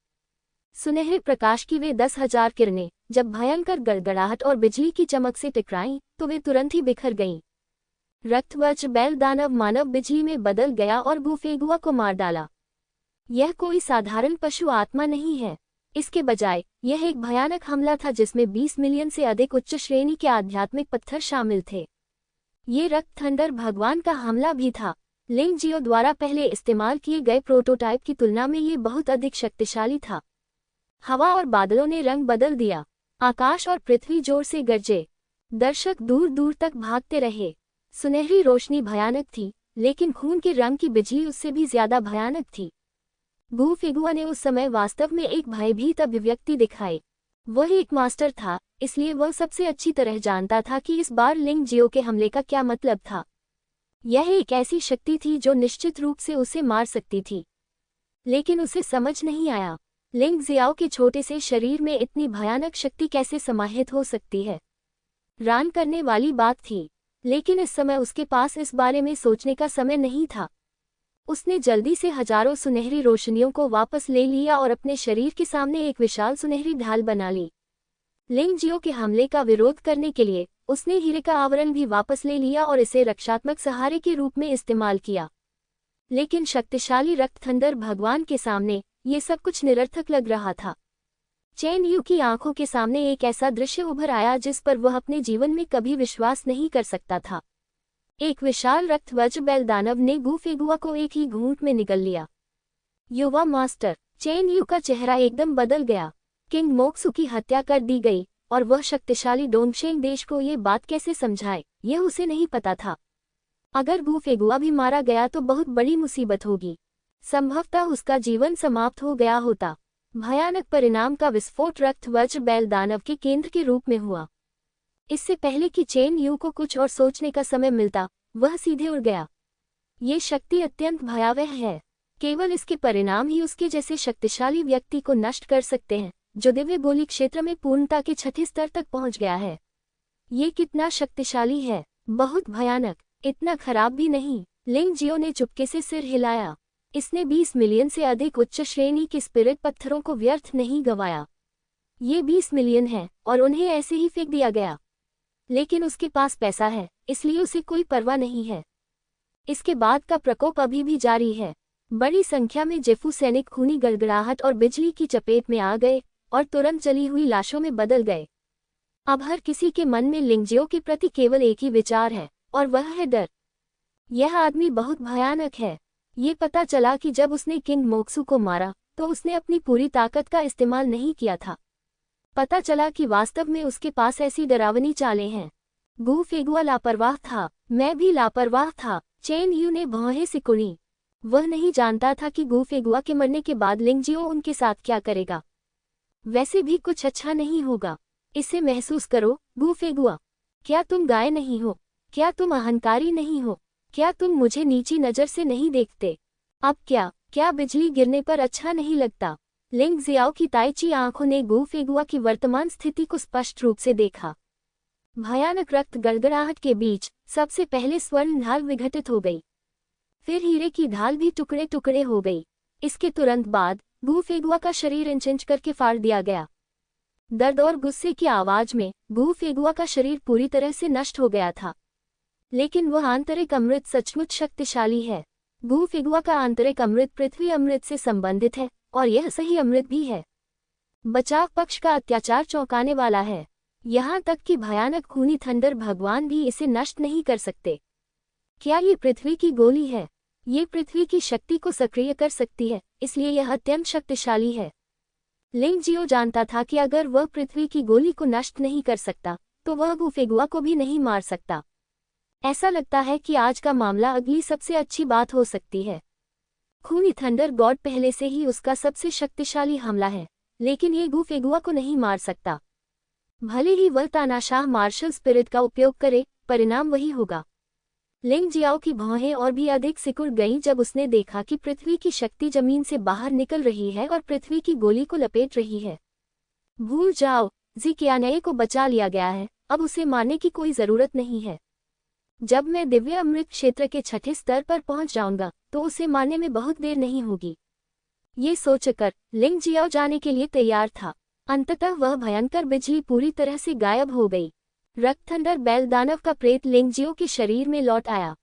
सुनहरे प्रकाश की वे 10,000 किरणें जब भयंकर गड़गड़ाहट और बिजली की चमक से टकराईं तो वे तुरंत ही बिखर गईं। रक्तवर्च बैल दानव मानव बिजली में बदल गया और बूफेगुआ को मार डाला। यह कोई साधारण पशु आत्मा नहीं है। इसके बजाय यह एक भयानक हमला था जिसमें 20 मिलियन से अधिक उच्च श्रेणी के आध्यात्मिक पत्थर शामिल थे। ये रक्त थंडर भगवान का हमला भी था। लिंग जियो द्वारा पहले इस्तेमाल किए गए प्रोटोटाइप की तुलना में ये बहुत अधिक शक्तिशाली था। हवा और बादलों ने रंग बदल दिया। आकाश और पृथ्वी जोर से गरजे। दर्शक दूर दूर तक भागते रहे। सुनहरी रोशनी भयानक थी, लेकिन खून के रंग की बिजली उससे भी ज्यादा भयानक थी। बू फेगुआ ने उस समय वास्तव में एक भयभीत अभिव्यक्ति दिखाई। वह एक मास्टर था, इसलिए वह सबसे अच्छी तरह जानता था कि इस बार लिंग जियो के हमले का क्या मतलब था। यह एक ऐसी शक्ति थी जो निश्चित रूप से उसे मार सकती थी, लेकिन उसे समझ नहीं आया लिंग जियाओ के छोटे से शरीर में इतनी भयानक शक्ति कैसे समाहित हो सकती है। रान करने वाली बात थी, लेकिन इस समय उसके पास इस बारे में सोचने का समय नहीं था। उसने जल्दी से हजारों सुनहरी रोशनियों को वापस ले लिया और अपने शरीर के सामने एक विशाल सुनहरी ढाल बना ली। लिंग जियो के हमले का विरोध करने के लिए उसने हीरे का आवरण भी वापस ले लिया और इसे रक्षात्मक सहारे के रूप में इस्तेमाल किया। लेकिन शक्तिशाली रक्त थंडर भगवान के सामने ये सब कुछ निरर्थक लग रहा था। चेन यू की आंखों के सामने एक ऐसा दृश्य उभर आया जिस पर वह अपने जीवन में कभी विश्वास नहीं कर सकता था। एक विशाल रक्तवज्र बैल दानव ने बूफेगुआ को एक ही घूंट में निगल लिया। युवा मास्टर। चेन यू का चेहरा एकदम बदल गया। किंग मोक्सू की हत्या कर दी गई और वह शक्तिशाली डोंगशेंग देश को ये बात कैसे समझाए, यह उसे नहीं पता था। अगर बूफेगुआ भी मारा गया तो बहुत बड़ी मुसीबत होगी। संभवतः उसका जीवन समाप्त हो गया होता। भयानक परिणाम का विस्फोट रक्तवज्र बैल दानव के केंद्र के रूप में हुआ। इससे पहले कि चेन यू को कुछ और सोचने का समय मिलता, वह सीधे उड़ गया। ये शक्ति अत्यंत भयावह है। केवल इसके परिणाम ही उसके जैसे शक्तिशाली व्यक्ति को नष्ट कर सकते हैं, जो दिव्य गोली क्षेत्र में पूर्णता के 6ठे स्तर तक पहुंच गया है। ये कितना शक्तिशाली है, बहुत भयानक। इतना खराब भी नहीं। लिंग जियो ने चुपके से सिर हिलाया। इसने 20 मिलियन से अधिक उच्च श्रेणी के स्पिरिट पत्थरों को व्यर्थ नहीं गंवाया। ये 20 मिलियन है और उन्हें ऐसे ही फेंक दिया गया। लेकिन उसके पास पैसा है, इसलिए उसे कोई परवाह नहीं है। इसके बाद का प्रकोप अभी भी जारी है। बड़ी संख्या में जेफू सैनिक खूनी गड़गड़ाहट और बिजली की चपेट में आ गए और तुरंत जली हुई लाशों में बदल गए। अब हर किसी के मन में लिंगजियो के प्रति केवल एक ही विचार है, और वह है डर। यह आदमी बहुत भयानक है। ये पता चला कि जब उसने किंग मोक्सू को मारा तो उसने अपनी पूरी ताकत का इस्तेमाल नहीं किया था। पता चला कि वास्तव में उसके पास ऐसी डरावनी चालें हैं। गू फेगुआ लापरवाह था, मैं भी लापरवाह था। चेन यू ने भौहें सिकुड़ी। वह नहीं जानता था कि गू फेगुआ के मरने के बाद लिंगजियो उनके साथ क्या करेगा। वैसे भी कुछ अच्छा नहीं होगा। इसे महसूस करो, गू फेगुआ। क्या तुम गाय नहीं हो? क्या तुम अहंकारी नहीं हो? क्या तुम मुझे नीची नज़र से नहीं देखते? अब क्या बिजली गिरने पर अच्छा नहीं लगता? लिंग जियाओ की ताइची आंखों ने गू फेगुआ की वर्तमान स्थिति को स्पष्ट रूप से देखा। भयानक रक्त गड़गड़ाहट के बीच सबसे पहले स्वर्ण ढाल विघटित हो गई, फिर हीरे की ढाल भी टुकड़े टुकड़े हो गई। इसके तुरंत बाद गू फेगुआ का शरीर इंच इंच करके फाड़ दिया गया। दर्द और गुस्से की आवाज में गू फेगुआ का शरीर पूरी तरह से नष्ट हो गया था। लेकिन वह आंतरिक अमृत सचमुच शक्तिशाली है। गू फेगुआ का आंतरिक अमृत पृथ्वी अमृत से संबंधित है, और यह सही अमृत भी है। बचाव पक्ष का अत्याचार चौंकाने वाला है। यहाँ तक कि भयानक खूनी थंडर भगवान भी इसे नष्ट नहीं कर सकते। क्या ये पृथ्वी की गोली है? ये पृथ्वी की शक्ति को सक्रिय कर सकती है, इसलिए यह अत्यंत शक्तिशाली है। लिंग जियो जानता था कि अगर वह पृथ्वी की गोली को नष्ट नहीं कर सकता तो वह गू फेगुआ को भी नहीं मार सकता। ऐसा लगता है कि आज का मामला अगली सबसे अच्छी बात हो सकती है। खूनी थंडर गॉड पहले से ही उसका सबसे शक्तिशाली हमला है, लेकिन ये गू फेगुआ को नहीं मार सकता। भले ही वह तानाशाह मार्शल स्पिरिट का उपयोग करे, परिणाम वही होगा। लिंग जियाओ की भौहें और भी अधिक सिकुड़ गईं जब उसने देखा कि पृथ्वी की शक्ति जमीन से बाहर निकल रही है और पृथ्वी की गोली को लपेट रही है। भूल जाओ, जी कियानये को बचा लिया गया है, अब उसे मारने की कोई जरूरत नहीं है। जब मैं दिव्य अमृत क्षेत्र के छठे स्तर पर पहुंच जाऊंगा तो उसे मारने में बहुत देर नहीं होगी। ये सोचकर लिंग जियाओ जाने के लिए तैयार था। अंततः वह भयंकर बिजली पूरी तरह से गायब हो गई। रक्तथंडर बैल दानव का प्रेत लिंग जियो के शरीर में लौट आया।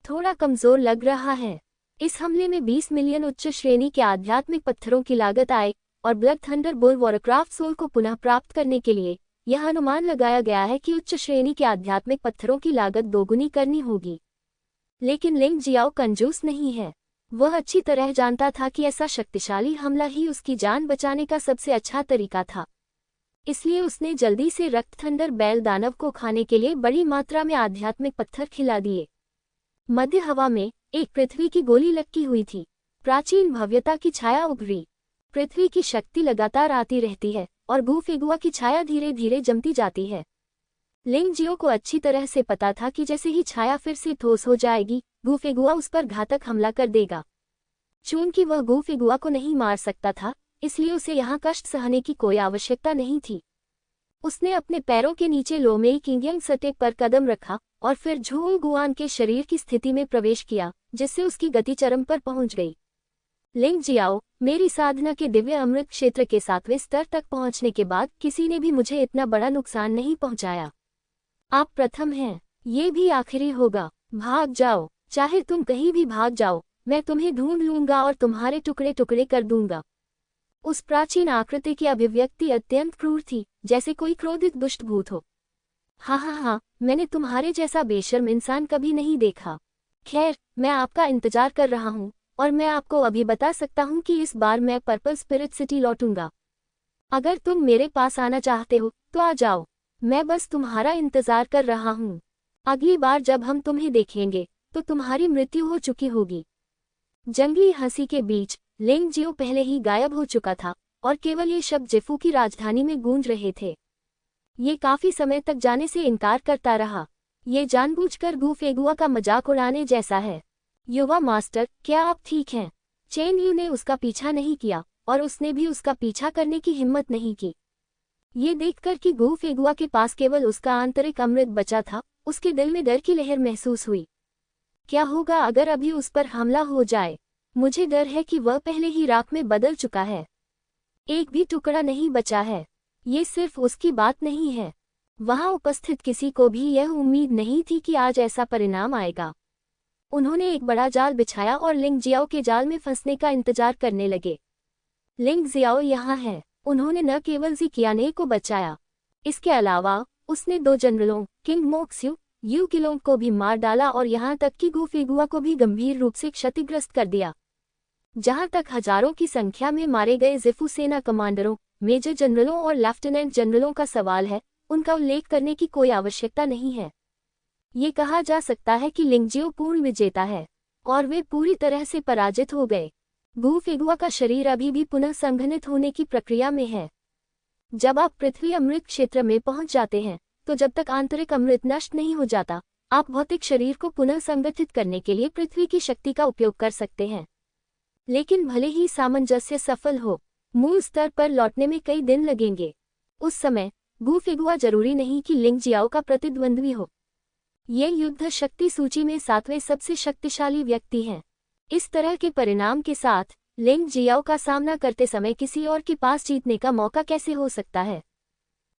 थोड़ा कमजोर लग रहा है। इस हमले में 20 मिलियन उच्च श्रेणी के आध्यात्मिक पत्थरों की लागत आए और blood thunder bull warcraft soul को पुनः प्राप्त करने के लिए यह अनुमान लगाया गया है कि उच्च श्रेणी के आध्यात्मिक पत्थरों की लागत दोगुनी करनी होगी। लेकिन लिंग जियाओ कंजूस नहीं है। वह अच्छी तरह जानता था कि ऐसा शक्तिशाली हमला ही उसकी जान बचाने का सबसे अच्छा तरीका था। इसलिए उसने जल्दी से रक्तथंडर बैल दानव को खाने के लिए बड़ी मात्रा में आध्यात्मिक पत्थर खिला दिए। मध्य हवा में एक पृथ्वी की गोली लटकी हुई थी। प्राचीन भव्यता की छाया उभरी। पृथ्वी की शक्ति लगातार आती रहती है और गू फेगुआ की छाया धीरे धीरे जमती जाती है। लिंग जियो को अच्छी तरह से पता था कि जैसे ही छाया फिर से ठोस हो जाएगी, गू फेगुआ उस पर घातक हमला कर देगा। चूंकि वह गू फेगुआ को नहीं मार सकता था, इसलिए उसे यहाँ कष्ट सहने की कोई आवश्यकता नहीं थी। उसने अपने पैरों के नीचे लोमेई किंगयंग सटेक पर कदम रखा और फिर झूंग गुआन के शरीर की स्थिति में प्रवेश किया, जिससे उसकी गति चरम पर पहुंच गई। लिंग जियाओ, मेरी साधना के दिव्य अमृत क्षेत्र के 7वें स्तर तक पहुंचने के बाद किसी ने भी मुझे इतना बड़ा नुकसान नहीं पहुंचाया। आप प्रथम हैं, ये भी आखिरी होगा। भाग जाओ, चाहे तुम कहीं भी भाग जाओ, मैं तुम्हें ढूंढ लूंगा और तुम्हारे टुकड़े टुकड़े कर दूंगा। उस प्राचीन आकृति की अभिव्यक्ति अत्यंत क्रूर थी, जैसे कोई क्रोधित दुष्ट भूत हो। हाँ, मैंने तुम्हारे जैसा बेशर्म इंसान कभी नहीं देखा। खैर, मैं आपका इंतजार कर रहा हूँ और मैं आपको अभी बता सकता हूँ कि इस बार मैं पर्पल स्पिरिट सिटी लौटूंगा। अगर तुम मेरे पास आना चाहते हो तो आ जाओ, मैं बस तुम्हारा इंतजार कर रहा हूँ। अगली बार जब हम तुम्हें देखेंगे तो तुम्हारी मृत्यु हो चुकी होगी। जंगली हंसी के बीच लिंग जियो पहले ही गायब हो चुका था और केवल ये शब्द जेफू की राजधानी में गूंज रहे थे। ये काफी समय तक जाने से इनकार करता रहा। ये जानबूझकर गू फेगुआ का मजाक उड़ाने जैसा है। युवा मास्टर, क्या आप ठीक हैं? चेन यू ने उसका पीछा नहीं किया और उसने भी उसका पीछा करने की हिम्मत नहीं की। ये देखकर कि गू फेगुआ के पास केवल उसका आंतरिक अमृत बचा था, उसके दिल में डर की लहर महसूस हुई। क्या होगा अगर अभी उस पर हमला हो जाए? मुझे डर है कि वह पहले ही राख में बदल चुका है। एक भी टुकड़ा नहीं बचा है। ये सिर्फ उसकी बात नहीं है, वहां उपस्थित किसी को भी यह उम्मीद नहीं थी कि आज ऐसा परिणाम आएगा। उन्होंने एक बड़ा जाल बिछाया और लिंग जियाओ के जाल में फंसने का इंतजार करने लगे। लिंग जियाओ यहाँ है। उन्होंने न केवल जी कियाने को बचाया, इसके अलावा उसने 2 जनरलों किंग मोक्स्यू यू किलोंग को भी मार डाला और यहाँ तक कि गु फेगुआ को भी गंभीर रूप से क्षतिग्रस्त कर दिया। जहाँ तक हजारों की संख्या में मारे गए ज़िफू सेना कमांडरों, मेजर जनरलों और लेफ्टिनेंट जनरलों का सवाल है, उनका उल्लेख करने की कोई आवश्यकता नहीं है। ये कहा जा सकता है कि लिंगजियो पूर्ण विजेता है और वे पूरी तरह से पराजित हो गए। गु फेगुआ का शरीर अभी भी पुनः संघनित होने की प्रक्रिया में है। जब आप पृथ्वी अमृत क्षेत्र में पहुंच जाते हैं, तो जब तक आंतरिक अमृत नष्ट नहीं हो जाता, आप भौतिक शरीर को पुनः संगठित करने के लिए पृथ्वी की शक्ति का उपयोग कर सकते हैं। लेकिन भले ही सामंजस्य सफल हो, मूल स्तर पर लौटने में कई दिन लगेंगे। उस समय गु फेगुआ जरूरी नहीं कि लिंग जियाओ का प्रतिद्वंद्वी हो। ये युद्ध शक्ति सूची में 7वें सबसे शक्तिशाली व्यक्ति हैं। इस तरह के परिणाम के साथ लिंग जियाओ का सामना करते समय किसी और के पास जीतने का मौका कैसे हो सकता है?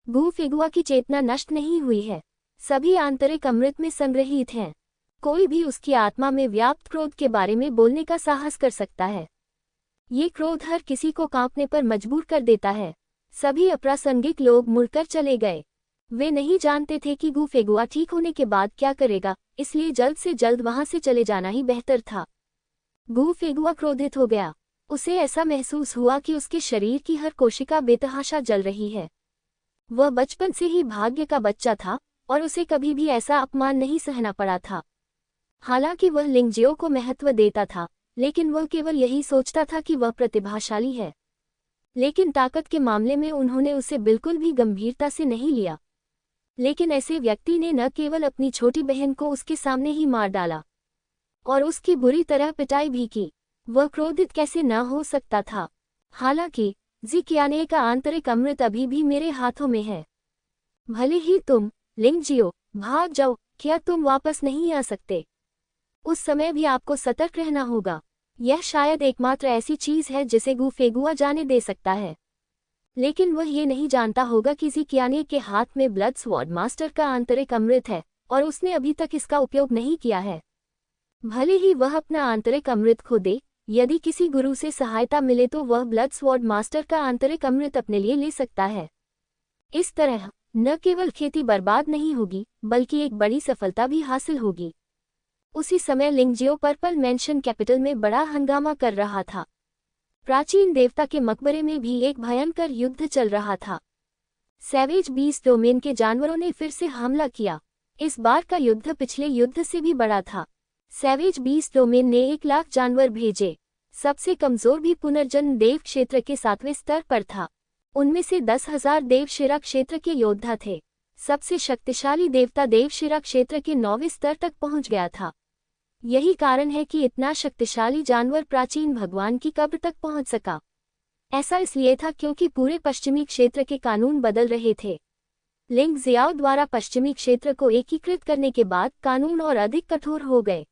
गु फेगुआ की चेतना नष्ट नहीं हुई है, सभी आंतरिक अमृत में संग्रहित हैं। कोई भी उसकी आत्मा में व्याप्त क्रोध के बारे में बोलने का साहस कर सकता है। ये क्रोध हर किसी को कांपने पर मजबूर कर देता है। सभी अप्रासंगिक लोग मुड़कर चले गए। वे नहीं जानते थे कि गु फेगुआ ठीक होने के बाद क्या करेगा, इसलिए जल्द से जल्द वहां से चले जाना ही बेहतर था। गु फेगुआ क्रोधित हो गया। उसे ऐसा महसूस हुआ कि उसके शरीर की हर कोशिका बेतहाशा जल रही है। वह बचपन से ही भाग्य का बच्चा था और उसे कभी भी ऐसा अपमान नहीं सहना पड़ा था। हालांकि वह लिंगजियो को महत्व देता था, लेकिन वह केवल यही सोचता था कि वह प्रतिभाशाली है। लेकिन ताकत के मामले में उन्होंने उसे बिल्कुल भी गंभीरता से नहीं लिया। लेकिन ऐसे व्यक्ति ने न केवल अपनी छोटी बहन को उसके सामने ही मार डाला और उसकी बुरी तरह पिटाई भी की। वह क्रोधित कैसे न हो सकता था? हालांकि जी कियाने का आंतरिक अमृत अभी भी मेरे हाथों में है। भले ही तुम लिंगजियो भाग जाओ, क्या तुम वापस नहीं आ सकते? उस समय भी आपको सतर्क रहना होगा। यह शायद एकमात्र ऐसी चीज है जिसे गु फेगुआ जाने दे सकता है। लेकिन वह ये नहीं जानता होगा कि जी कियाने के हाथ में ब्लड स्वॉर्ड मास्टर का आंतरिक अमृत है और उसने अभी तक इसका उपयोग नहीं किया है। भले ही वह अपना आंतरिक अमृत खो दे, यदि किसी गुरु से सहायता मिले तो वह ब्लड स्वॉर्ड मास्टर का आंतरिक अमृत अपने लिए ले सकता है। इस तरह न केवल खेती बर्बाद नहीं होगी, बल्कि एक बड़ी सफलता भी हासिल होगी। उसी समय लिंगजियो पर्पल मेंशन कैपिटल में बड़ा हंगामा कर रहा था। प्राचीन देवता के मकबरे में भी एक भयंकर युद्ध चल रहा था। सैवेज बीस्ट डोमेन के जानवरों ने फिर से हमला किया। इस बार का युद्ध पिछले युद्ध से भी बड़ा था। सैवेज बीस्ट डोमेन ने 1 लाख जानवर भेजे। सबसे कमजोर भी पुनर्जन्म देव क्षेत्र के 7वें स्तर पर था। उनमें से 10,000 देवशिरा क्षेत्र के योद्धा थे। सबसे शक्तिशाली देवता देवशिरा क्षेत्र के 9वें स्तर तक पहुंच गया था। यही कारण है कि इतना शक्तिशाली जानवर प्राचीन भगवान की कब्र तक पहुंच सका। ऐसा इसलिए था क्योंकि पूरे पश्चिमी क्षेत्र के कानून बदल रहे थे। लिंग जियाओ द्वारा पश्चिमी क्षेत्र को एकीकृत करने के बाद कानून और अधिक कठोर हो गए।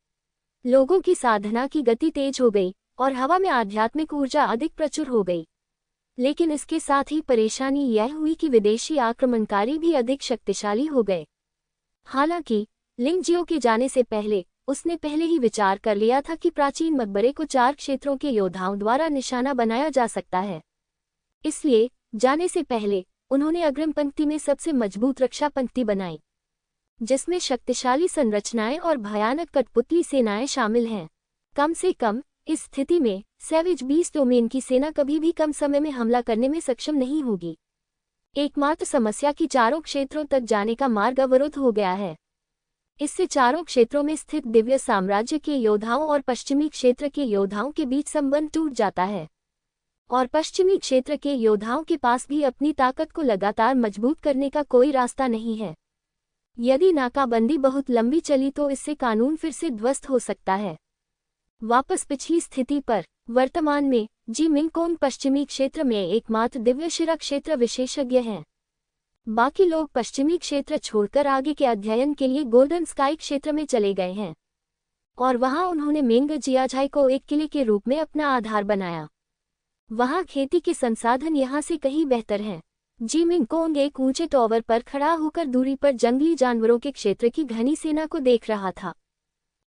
लोगों की साधना की गति तेज हो गई और हवा में आध्यात्मिक ऊर्जा अधिक प्रचुर हो गई। लेकिन इसके साथ ही परेशानी यह हुई कि विदेशी आक्रमणकारी भी अधिक शक्तिशाली हो गए। हालांकि लिंगजियो के जाने से पहले उसने पहले ही विचार कर लिया था कि प्राचीन मकबरे को 4 क्षेत्रों के योद्धाओं द्वारा निशाना बनाया जा सकता है। इसलिए जाने से पहले उन्होंने अग्रिम पंक्ति में सबसे मजबूत रक्षा पंक्ति बनाई, जिसमें शक्तिशाली संरचनाएं और भयानक कठपुतली सेनाएं शामिल हैं। कम से कम इस स्थिति में सैवेज बीस्ट डोमेन की सेना कभी भी कम समय में हमला करने में सक्षम नहीं होगी। एकमात्र समस्या कि चारों क्षेत्रों तक जाने का मार्ग अवरुद्ध हो गया है। इससे चारों क्षेत्रों में स्थित दिव्य साम्राज्य के योद्धाओं और पश्चिमी क्षेत्र के योद्धाओं के बीच संबंध टूट जाता है और पश्चिमी क्षेत्र के योद्धाओं के पास भी अपनी ताकत को लगातार मजबूत करने का कोई रास्ता नहीं है। यदि नाकाबंदी बहुत लंबी चली तो इससे कानून फिर से ध्वस्त हो सकता है। वापस पिछली स्थिति पर, वर्तमान में जी मिंग कोंग पश्चिमी क्षेत्र में एकमात्र दिव्यशिरा क्षेत्र विशेषज्ञ हैं। बाकी लोग पश्चिमी क्षेत्र छोड़कर आगे के अध्ययन के लिए गोल्डन स्काई क्षेत्र में चले गए हैं और वहां उन्होंने मेंग जियाझाई को एक किले के रूप में अपना आधार बनाया। वहां खेती के संसाधन यहां से कहीं बेहतर हैं। जी मिंगकोंग एक ऊंचे टॉवर पर खड़ा होकर दूरी पर जंगली जानवरों के क्षेत्र की घनी सेना को देख रहा था।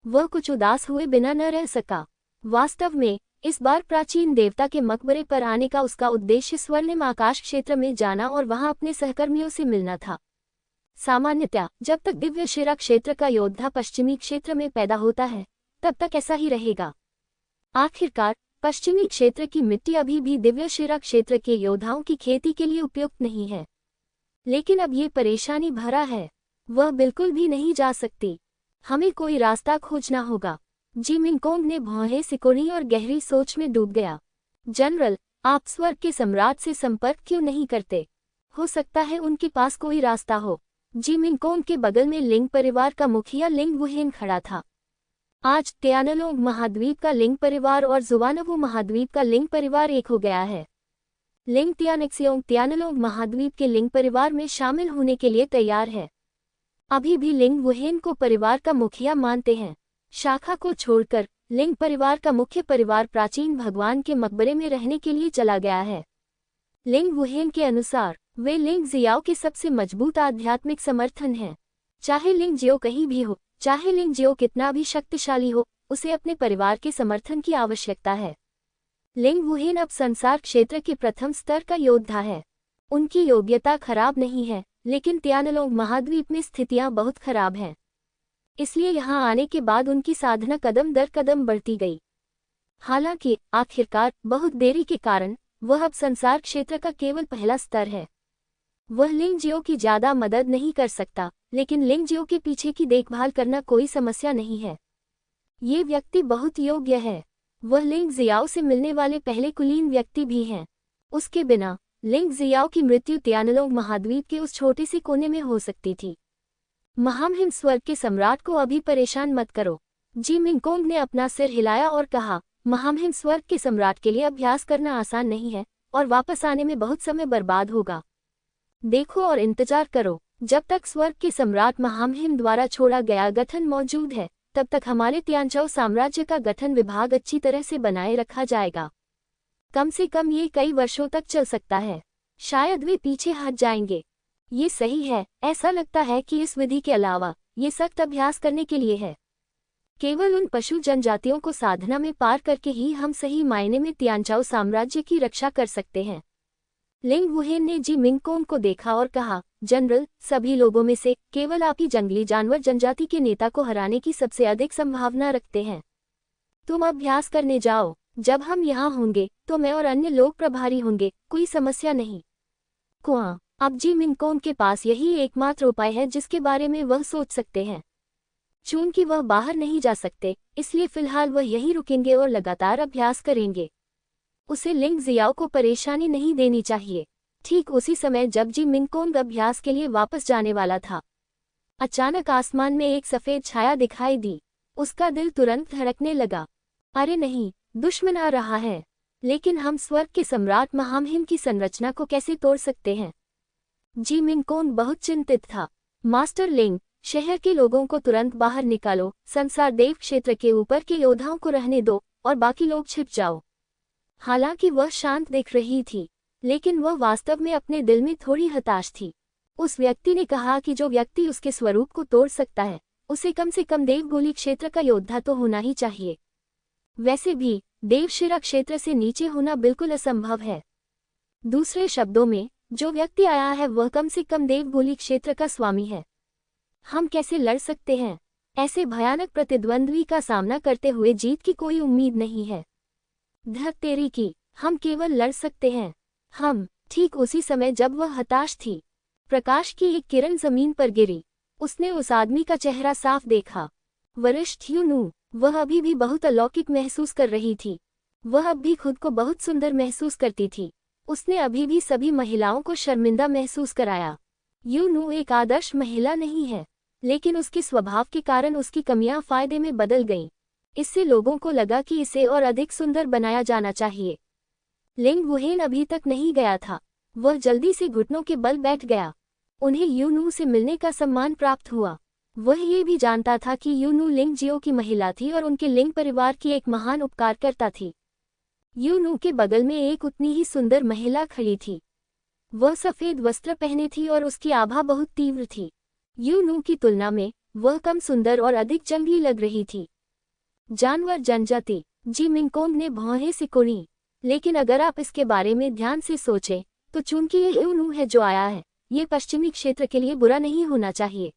वह कुछ उदास हुए बिना न रह सका। वास्तव में इस बार प्राचीन देवता के मकबरे पर आने का उसका उद्देश्य स्वर्णिम आकाश क्षेत्र में जाना और वहां अपने सहकर्मियों से मिलना था। सामान्यतः जब तक दिव्य शिरा क्षेत्र का योद्धा पश्चिमी क्षेत्र में पैदा होता है तब तक ऐसा ही रहेगा। आखिरकार पश्चिमी क्षेत्र की मिट्टी अभी भी दिव्य शिरा क्षेत्र के योद्धाओं की खेती के लिए उपयुक्त नहीं है, लेकिन अब ये परेशानी भरा है। वह बिल्कुल भी नहीं जा सकती। हमें कोई रास्ता खोजना होगा। जी मिंगकोंग ने भौहें सिकोड़ी और गहरी सोच में डूब गया। जनरल, आप स्वर्ग के सम्राट से संपर्क क्यों नहीं करते? हो सकता है उनके पास कोई रास्ता हो। जी मिंगकोंग के बगल में लिंग परिवार का मुखिया लिंग वुहेन खड़ा था। आज त्यानलोंग महाद्वीप का लिंग परिवार और जुवानवु महाद्वीप का लिंग परिवार एक हो गया है। लिंग त्यानिक्सियोंग त्यानलोंग महाद्वीप के लिंग परिवार में शामिल होने के लिए तैयार है। अभी भी लिंग वुहेन को परिवार का मुखिया मानते हैं। शाखा को छोड़कर लिंग परिवार का मुख्य परिवार प्राचीन भगवान के मकबरे में रहने के लिए चला गया है। लिंग वुहेन के अनुसार वे लिंग जियाओ के सबसे मजबूत आध्यात्मिक समर्थन हैं। चाहे लिंग जियो कहीं भी हो, चाहे लिंग जियो कितना भी शक्तिशाली हो, उसे अपने परिवार के समर्थन की आवश्यकता है। लिंग वुहेन अब संसार क्षेत्र के प्रथम स्तर का योद्धा है। उनकी योग्यता खराब नहीं है, लेकिन त्यानलोंग महाद्वीप में स्थितियां बहुत खराब हैं। इसलिए यहां आने के बाद उनकी साधना कदम दर कदम बढ़ती गई। हालांकि आखिरकार बहुत देरी के कारण वह अब संसार क्षेत्र का केवल पहला स्तर है। वह लिंग जियो की ज्यादा मदद नहीं कर सकता, लेकिन लिंग जियो के पीछे की देखभाल करना कोई समस्या नहीं है। ये व्यक्ति बहुत योग्य है। वह लिंग जियाओ से मिलने वाले पहले कुलीन व्यक्ति भी हैं। उसके बिना लिंग जियाओ की मृत्यु त्यानलोंग महाद्वीप के उस छोटे से कोने में हो सकती थी। महामहिम स्वर्ग के सम्राट को अभी परेशान मत करो। जी मिंगकोंग ने अपना सिर हिलाया और कहा, महामहिम स्वर्ग के सम्राट के लिए अभ्यास करना आसान नहीं है और वापस आने में बहुत समय बर्बाद होगा। देखो और इंतजार करो। जब तक स्वर्ग के सम्राट महामहिम द्वारा छोड़ा गया गठन मौजूद है, तब तक हमारे त्यानचौ साम्राज्य का गठन विभाग अच्छी तरह से बनाए रखा जाएगा। कम से कम ये कई वर्षों तक चल सकता है। शायद वे पीछे हट जाएंगे। ये सही है। ऐसा लगता है कि इस विधि के अलावा ये सख्त अभ्यास करने के लिए है। केवल उन पशु जनजातियों को साधना में पार करके ही हम सही मायने में त्यानचाओ साम्राज्य की रक्षा कर सकते हैं। लिंग वुहेन ने जी मिंगकोंग को देखा और कहा, जनरल, सभी लोगों में से केवल आप ही जंगली जानवर जनजाति के नेता को हराने की सबसे अधिक संभावना रखते हैं। तुम अभ्यास करने जाओ। जब हम यहाँ होंगे तो मैं और अन्य लोग प्रभारी होंगे, कोई समस्या नहीं। कुआं, अब जी मिंगकोंग के पास यही एकमात्र उपाय है जिसके बारे में वह सोच सकते हैं। चूंकि वह बाहर नहीं जा सकते, इसलिए फिलहाल वह यहीं रुकेंगे और लगातार अभ्यास करेंगे। उसे लिंग जियाओ को परेशानी नहीं देनी चाहिए। ठीक उसी समय जब जी मिंगकोंग अभ्यास के लिए वापस जाने वाला था, अचानक आसमान में एक सफेद छाया दिखाई दी। उसका दिल तुरंत धड़कने लगा। अरे नहीं, दुश्मन आ रहा है। लेकिन हम स्वर्ग के सम्राट महामहिम की संरचना को कैसे तोड़ सकते हैं? जी मिंगकोंग बहुत चिंतित था। मास्टर लिंग, शहर के लोगों को तुरंत बाहर निकालो, संसार देव क्षेत्र के ऊपर के योद्धाओं को रहने दो और बाकी लोग छिप जाओ। हालांकि वह शांत दिख रही थी, लेकिन वह वास्तव में अपने दिल में थोड़ी हताश थी। उस व्यक्ति ने कहा कि जो व्यक्ति उसके स्वरूप को तोड़ सकता है, उसे कम से कम देवगोली क्षेत्र का योद्धा तो होना ही चाहिए। वैसे भी देवशिरा क्षेत्र से नीचे होना बिल्कुल असंभव है। दूसरे शब्दों में, जो व्यक्ति आया है वह कम से कम देवगोली क्षेत्र का स्वामी है। हम कैसे लड़ सकते हैं? ऐसे भयानक प्रतिद्वंद्वी का सामना करते हुए जीत की कोई उम्मीद नहीं है। धत तेरी की, हम केवल लड़ सकते हैं। हम। ठीक उसी समय जब वह हताश थी, प्रकाश की एक किरण जमीन पर गिरी। उसने उस आदमी का चेहरा साफ देखा। वरिष्ठ यूनू। वह अभी भी बहुत अलौकिक महसूस कर रही थी। वह अब भी खुद को बहुत सुंदर महसूस करती थी। उसने अभी भी सभी महिलाओं को शर्मिंदा महसूस कराया। यूनू एक आदर्श महिला नहीं है, लेकिन उसके स्वभाव के कारण उसकी कमियां फायदे में बदल गईं। इससे लोगों को लगा कि इसे और अधिक सुंदर बनाया जाना चाहिए। लिंग वुहेन अभी तक नहीं गया था। वह जल्दी से घुटनों के बल बैठ गया। उन्हें यूनू से मिलने का सम्मान प्राप्त हुआ। वह ये भी जानता था कि यूनू लिंग जियो की महिला थी और उनके लिंग परिवार की एक महान उपकारकर्ता थी। यूनू के बगल में एक उतनी ही सुंदर महिला खड़ी थी। वह सफ़ेद वस्त्र पहने थी और उसकी आभा बहुत तीव्र थी। यूनू की तुलना में वह कम सुंदर और अधिक जंगली लग रही थी। जानवर जनजाति। जी मिंगकोंग ने भौहें सिकोड़ी। लेकिन अगर आप इसके बारे में ध्यान से सोचें तो चूंकि ये यूनू है जो आया है, ये पश्चिमी क्षेत्र के लिए बुरा नहीं होना चाहिए।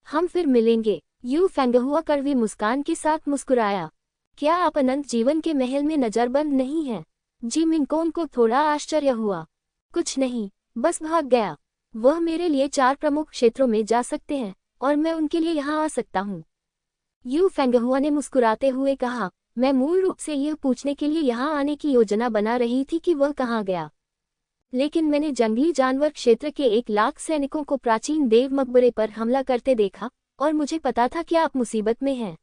हम फिर मिलेंगे। यू फेंगहुआ कड़वी मुस्कान के साथ मुस्कुराया। क्या आप अनंत जीवन के महल में नजरबंद नहीं हैं? जी मिंगकोंग को थोड़ा आश्चर्य हुआ। कुछ नहीं, बस भाग गया। वह मेरे लिए 4 प्रमुख क्षेत्रों में जा सकते हैं और मैं उनके लिए यहाँ आ सकता हूँ। यू फेंगहुआ ने मुस्कुराते हुए कहा, मैं मूल रूप से यह पूछने के लिए यहाँ आने की योजना बना रही थी कि वह कहाँ गया। लेकिन मैंने जंगली जानवर क्षेत्र के 1 लाख सैनिकों को प्राचीन देव मकबरे पर हमला करते देखा और मुझे पता था कि आप मुसीबत में हैं।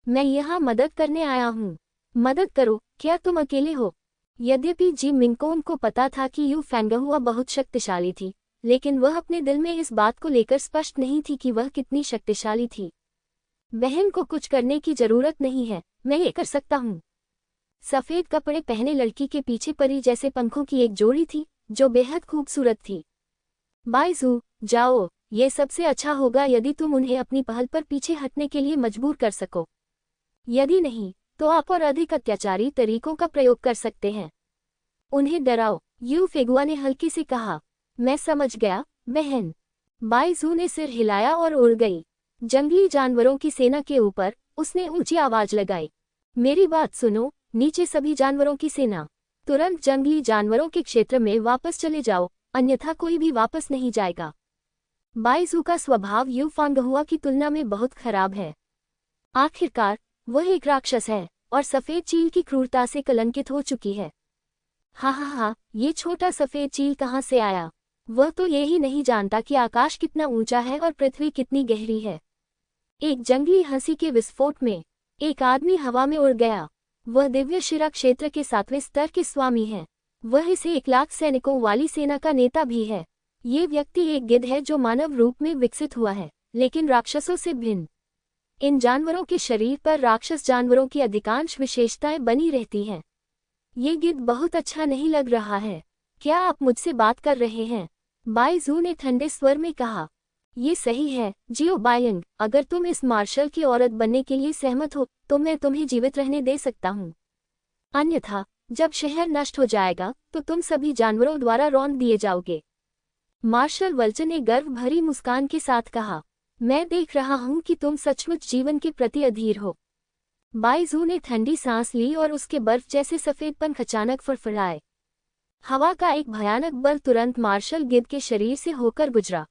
मैं यहाँ मदद करने आया हूँ। मदद करो, क्या तुम अकेले हो? यद्यपि जी मिंगकोंग को पता था कि यू फेंगहुआ बहुत शक्तिशाली थी, लेकिन वह अपने दिल में इस बात को लेकर स्पष्ट नहीं थी कि वह कितनी शक्तिशाली थी। बहन को कुछ करने की जरूरत नहीं है, मैं ये कर सकता हूँ। सफ़ेद कपड़े पहने लड़की के पीछे परी जैसे पंखों की एक जोड़ी थी जो बेहद खूबसूरत थी। बाइजू, जाओ, ये सबसे अच्छा होगा यदि तुम उन्हें अपनी पहल पर पीछे हटने के लिए मजबूर कर सको। यदि नहीं, तो आप और अधिक अत्याचारी तरीकों का प्रयोग कर सकते हैं। उन्हें डराओ, यू फेगुआ ने हल्की से कहा। मैं समझ गया, बहन। बाइजू ने सिर हिलाया और उड़ गई। जंगली जानवरों की सेना के ऊपर उसने ऊंची आवाज लगाई। मेरी बात सुनो, नीचे सभी जानवरों की सेना, तुरंत जंगली जानवरों के क्षेत्र में वापस चले जाओ, अन्यथा कोई भी वापस नहीं जाएगा। बाइजू का स्वभाव यू फेंगहुआ की तुलना में बहुत खराब है। आखिरकार वह एक राक्षस है और सफ़ेद चील की क्रूरता से कलंकित हो चुकी है। हा, ये छोटा सफ़ेद चील कहाँ से आया? वह तो ये ही नहीं जानता कि आकाश कितना ऊंचा है और पृथ्वी कितनी गहरी है। एक जंगली हंसी के विस्फोट में एक आदमी हवा में उड़ गया। वह दिव्य शिरा क्षेत्र के 7वें स्तर के स्वामी हैं। वह इसे 1 लाख सैनिकों वाली सेना का नेता भी है। ये व्यक्ति एक गिद्ध है जो मानव रूप में विकसित हुआ है, लेकिन राक्षसों से भिन्न। इन जानवरों के शरीर पर राक्षस जानवरों की अधिकांश विशेषताएं बनी रहती हैं। ये गिद्ध बहुत अच्छा नहीं लग रहा है। क्या आप मुझसे बात कर रहे हैं? बाइजू ने ठंडे स्वर में कहा। ये सही है, जियो बायंग, अगर तुम इस मार्शल की औरत बनने के लिए सहमत हो तो मैं तुम्हें जीवित रहने दे सकता हूँ। अन्यथा जब शहर नष्ट हो जाएगा तो तुम सभी जानवरों द्वारा रौंद दिए जाओगे। मार्शल वल्चर ने गर्व भरी मुस्कान के साथ कहा, मैं देख रहा हूँ कि तुम सचमुच जीवन के प्रति अधीर हो। बाइजू ने ठंडी सांस ली और उसके बर्फ जैसे सफ़ेद पंख अचानक फड़फड़ाए। हवा का एक भयानक बल तुरंत मार्शल गिद्ध के शरीर से होकर गुजरा।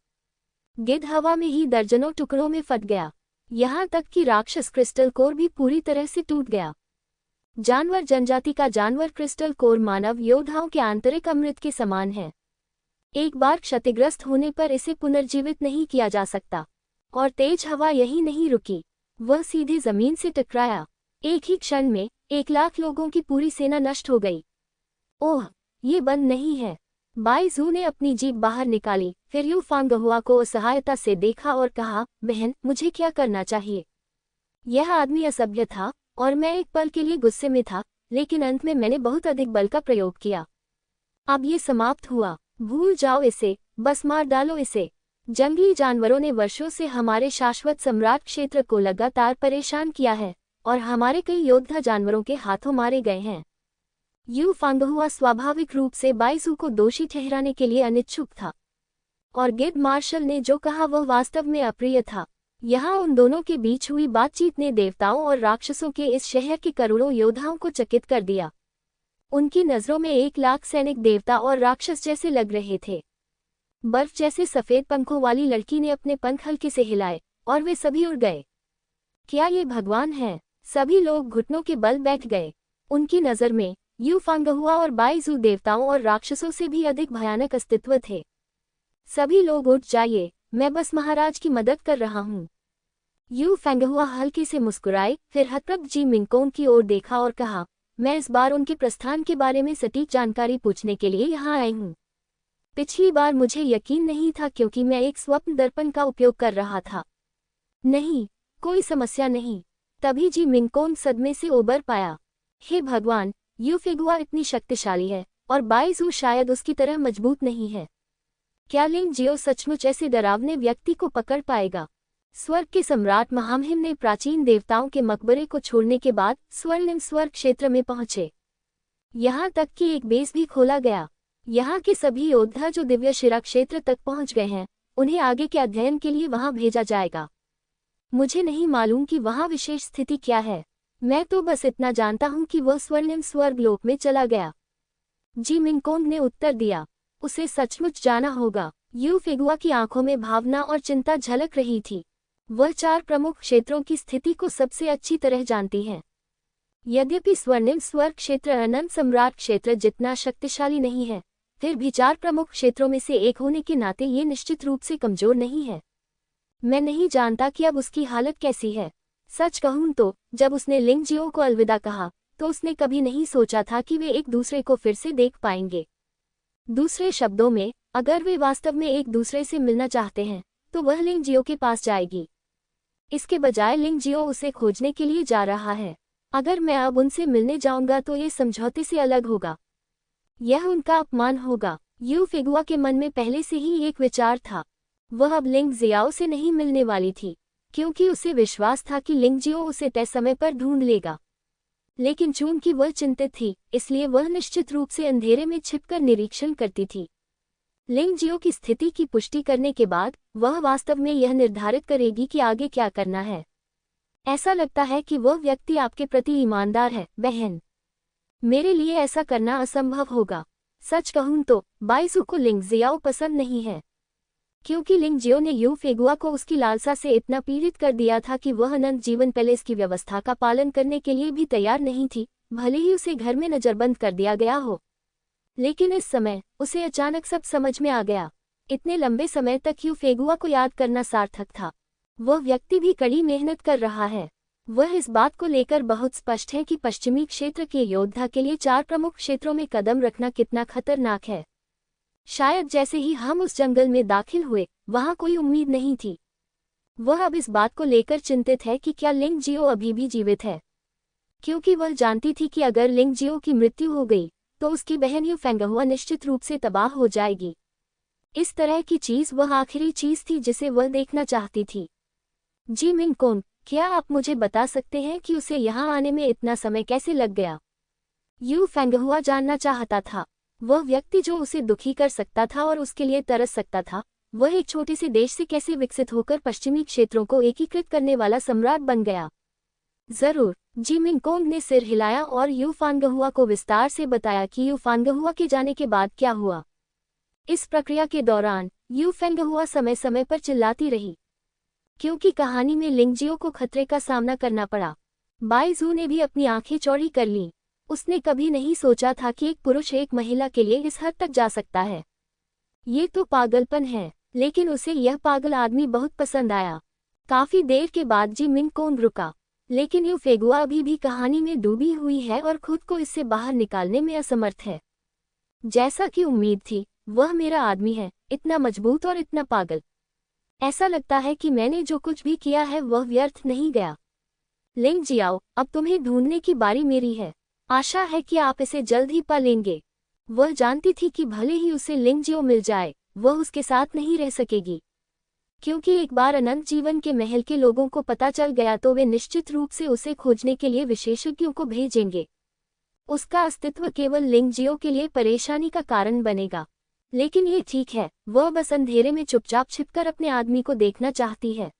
गिद्ध हवा में ही दर्जनों टुकड़ों में फट गया, यहाँ तक कि राक्षस क्रिस्टल कोर भी पूरी तरह से टूट गया। जानवर जनजाति का जानवर क्रिस्टल कोर मानव योद्धाओं के आंतरिक अमृत के समान है। एक बार क्षतिग्रस्त होने पर इसे पुनर्जीवित नहीं किया जा सकता। और तेज हवा यही नहीं रुकी, वह सीधे जमीन से टकराया। एक ही क्षण में 1 लाख लोगों की पूरी सेना नष्ट हो गई। ओह, ये बंद नहीं है। बाइजू ने अपनी जीभ बाहर निकाली, फिर यू फेंगहुआ को असहायता से देखा और कहा, बहन, मुझे क्या करना चाहिए? यह आदमी असभ्य था और मैं एक पल के लिए गुस्से में था, लेकिन अंत में मैंने बहुत अधिक बल का प्रयोग किया। अब ये समाप्त हुआ, भूल जाओ इसे, बस मार डालो इसे। जंगली जानवरों ने वर्षों से हमारे शाश्वत सम्राट क्षेत्र को लगातार परेशान किया है और हमारे कई योद्धा जानवरों के हाथों मारे गए हैं। यू फेंगहुआ स्वाभाविक रूप से बाइजू को दोषी ठहराने के लिए अनिच्छुक था, और गिद्ध मार्शल ने जो कहा वह वास्तव में अप्रिय था। यहाँ उन दोनों के बीच हुई बातचीत ने देवताओं और राक्षसों के इस शहर के करोड़ों योद्धाओं को चकित कर दिया। उनकी नज़रों में 1 लाख सैनिक देवता और राक्षस जैसे लग रहे थे। बर्फ जैसे सफ़ेद पंखों वाली लड़की ने अपने पंख हल्के से हिलाए और वे सभी उड़ गए। क्या ये भगवान है? सभी लोग घुटनों के बल बैठ गए। उनकी नज़र में यू फेंगहुआ और बाइजू देवताओं और राक्षसों से भी अधिक भयानक अस्तित्व थे। सभी लोग उठ जाइए, मैं बस महाराज की मदद कर रहा हूँ। यू फेंगहुआ हल्के से मुस्कुराए, फिर हतप्रभ जी मिंगकोंग की ओर देखा और कहा, मैं इस बार उनके प्रस्थान के बारे में सटीक जानकारी पूछने के लिए यहाँ आई हूँ। पिछली बार मुझे यकीन नहीं था क्योंकि मैं एक स्वप्न दर्पण का उपयोग कर रहा था। नहीं, कोई समस्या नहीं। तभी जी मिंगकोंग सदमे से उबर पाया। हे भगवान, यू फेगुआ इतनी शक्तिशाली है और बाइजू शायद उसकी तरह मजबूत नहीं है। क्या लिंग जियो सचमुच ऐसे डरावने व्यक्ति को पकड़ पाएगा? स्वर्ग के सम्राट महामहिम ने प्राचीन देवताओं के मकबरे को छोड़ने के बाद स्वर्णिम स्वर्ग क्षेत्र में पहुंचे। यहाँ तक कि एक बेस भी खोला गया। यहाँ के सभी योद्धा जो दिव्य शिरा क्षेत्र तक पहुंच गए हैं, उन्हें आगे के अध्ययन के लिए वहां भेजा जाएगा। मुझे नहीं मालूम कि वहां विशेष स्थिति क्या है। मैं तो बस इतना जानता हूं कि वह स्वर्णिम स्वर्ग लोक में चला गया। जी मिंगकोंग ने उत्तर दिया। उसे सचमुच जाना होगा। यू फेगुआ की आंखों में भावना और चिंता झलक रही थी। वह 4 प्रमुख क्षेत्रों की स्थिति को सबसे अच्छी तरह जानती है। यद्यपि स्वर्णिम स्वर्ग क्षेत्र अनंत सम्राट क्षेत्र जितना शक्तिशाली नहीं है, फिर भी 4 प्रमुख क्षेत्रों में से एक होने के नाते ये निश्चित रूप से कमजोर नहीं है। मैं नहीं जानता कि अब उसकी हालत कैसी है। सच कहूं तो जब उसने लिंग जियो को अलविदा कहा तो उसने कभी नहीं सोचा था कि वे एक दूसरे को फिर से देख पाएंगे। दूसरे शब्दों में, अगर वे वास्तव में एक दूसरे से मिलना चाहते हैं तो वह लिंग जियो के पास जाएगी। इसके बजाय लिंग जियो उसे खोजने के लिए जा रहा है। अगर मैं अब उनसे मिलने जाऊंगा तो ये समझौते से अलग होगा। यह उनका अपमान होगा। यू फेगुआ के मन में पहले से ही एक विचार था। वह अब लिंग जियाओ से नहीं मिलने वाली थी, क्योंकि उसे विश्वास था कि लिंग जियो उसे तय समय पर ढूंढ लेगा। लेकिन चूंकि वह चिंतित थी, इसलिए वह निश्चित रूप से अंधेरे में छिपकर निरीक्षण करती थी। लिंग जियो की स्थिति की पुष्टि करने के बाद वह वास्तव में यह निर्धारित करेगी कि आगे क्या करना है। ऐसा लगता है कि वह व्यक्ति आपके प्रति ईमानदार है, बहन। मेरे लिए ऐसा करना असंभव होगा। सच कहूं तो बाइजू को लिंग जियाओ पसंद नहीं है, क्योंकि लिंग जियो ने यू फेगुआ को उसकी लालसा से इतना पीड़ित कर दिया था कि वह अनंत जीवन पैलेस की व्यवस्था का पालन करने के लिए भी तैयार नहीं थी, भले ही उसे घर में नजरबंद कर दिया गया हो। लेकिन इस समय उसे अचानक सब समझ में आ गया। इतने लंबे समय तक यू फेगुआ को याद करना सार्थक था। वह व्यक्ति भी कड़ी मेहनत कर रहा है। वह इस बात को लेकर बहुत स्पष्ट है कि पश्चिमी क्षेत्र के योद्धा के लिए 4 प्रमुख क्षेत्रों में कदम रखना कितना खतरनाक है। शायद जैसे ही हम उस जंगल में दाखिल हुए, वहां कोई उम्मीद नहीं थी। वह अब इस बात को लेकर चिंतित है कि क्या लिंग जियो अभी भी जीवित है, क्योंकि वह जानती थी कि अगर लिंग जियो की मृत्यु हो गई तो उसकी बहन यू फेंगहुआ निश्चित रूप से तबाह हो जाएगी। इस तरह की चीज वह आखिरी चीज थी जिसे वह देखना चाहती थी। जी मिंगकोंग, क्या आप मुझे बता सकते हैं कि उसे यहाँ आने में इतना समय कैसे लग गया? यू फेंगहुआ जानना चाहता था। वह व्यक्ति जो उसे दुखी कर सकता था और उसके लिए तरस सकता था, वह एक छोटे से देश से कैसे विकसित होकर पश्चिमी क्षेत्रों को एकीकृत करने वाला सम्राट बन गया। जरूर, जी मिंगकोंग ने सिर हिलाया और यू फेंगहुआ को विस्तार से बताया कि यू फेंगहुआ के जाने के बाद क्या हुआ। इस प्रक्रिया के दौरान यू फेंगहुआ समय समय पर चिल्लाती रही, क्योंकि कहानी में लिंग जियो को खतरे का सामना करना पड़ा। बाइजू ने भी अपनी आंखें चौड़ी कर लीं। उसने कभी नहीं सोचा था कि एक पुरुष एक महिला के लिए इस हद तक जा सकता है। ये तो पागलपन है, लेकिन उसे यह पागल आदमी बहुत पसंद आया। काफी देर के बाद जी मिंगकोंग रुका, लेकिन यू फेगुआ अभी भी कहानी में डूबी हुई है और खुद को इससे बाहर निकालने में असमर्थ है। जैसा कि उम्मीद थी, वह मेरा आदमी है, इतना मजबूत और इतना पागल। ऐसा लगता है कि मैंने जो कुछ भी किया है वह व्यर्थ नहीं गया। लिंग जियाओ, अब तुम्हें ढूंढने की बारी मेरी है। आशा है कि आप इसे जल्द ही पा लेंगे। वह जानती थी कि भले ही उसे लिंग जियो मिल जाए, वह उसके साथ नहीं रह सकेगी, क्योंकि एक बार अनंत जीवन के महल के लोगों को पता चल गया तो वे निश्चित रूप से उसे खोजने के लिए विशेषज्ञों को भेजेंगे। उसका अस्तित्व केवल लिंग जियो के लिए परेशानी का कारण बनेगा। लेकिन ये ठीक है, वह बस अंधेरे में चुपचाप छिपकर अपने आदमी को देखना चाहती है।